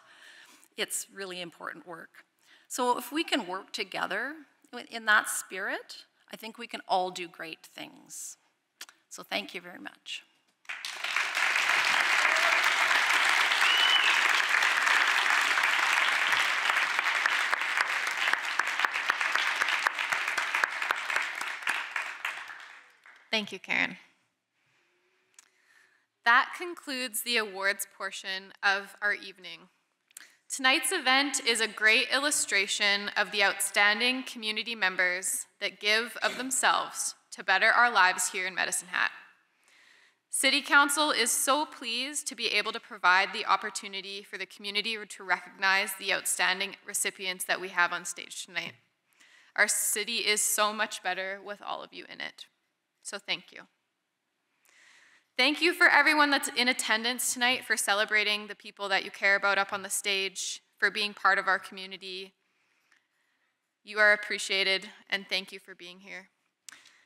it's really important work. So if we can work together in that spirit, I think we can all do great things. So thank you very much. Thank you, Karen. That concludes the awards portion of our evening. Tonight's event is a great illustration of the outstanding community members that give of themselves to better our lives here in Medicine Hat. City Council is so pleased to be able to provide the opportunity for the community to recognize the outstanding recipients that we have on stage tonight. Our city is so much better with all of you in it. So thank you. Thank you for everyone that's in attendance tonight for celebrating the people that you care about up on the stage, for being part of our community. You are appreciated, and thank you for being here.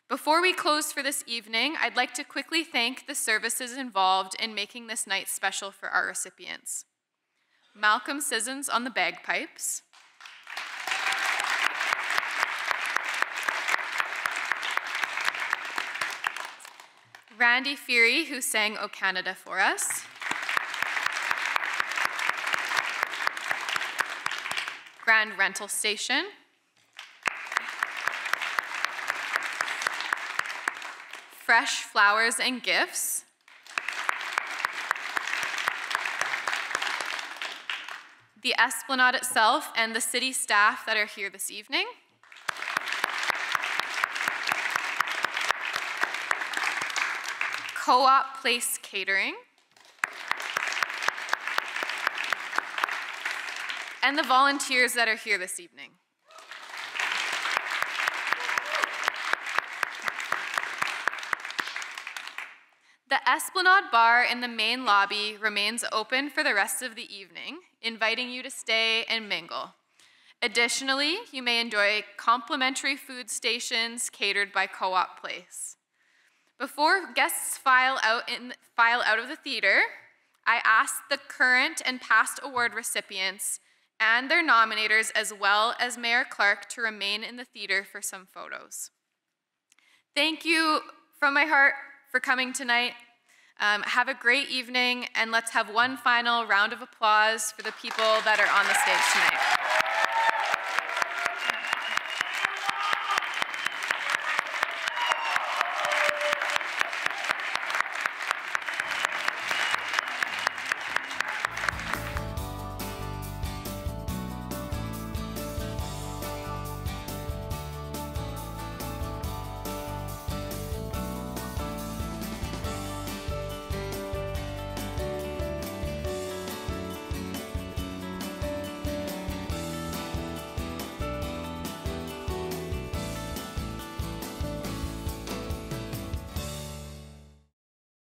Before we close for this evening, I'd like to quickly thank the services involved in making this night special for our recipients. Malcolm Sissons on the bagpipes. Randy Feary, who sang O Canada for us. Grand Rental Station. Fresh Flowers and Gifts. The Esplanade itself and the city staff that are here this evening. Co-op Place Catering, and the volunteers that are here this evening. The Esplanade Bar in the main lobby remains open for the rest of the evening, inviting you to stay and mingle. Additionally, you may enjoy complimentary food stations catered by Co-op Place. Before guests file out of the theater, I ask the current and past award recipients and their nominators, as well as Mayor Clark, to remain in the theater for some photos. Thank you from my heart for coming tonight. Have a great evening, and let's have one final round of applause for the people that are on the stage tonight.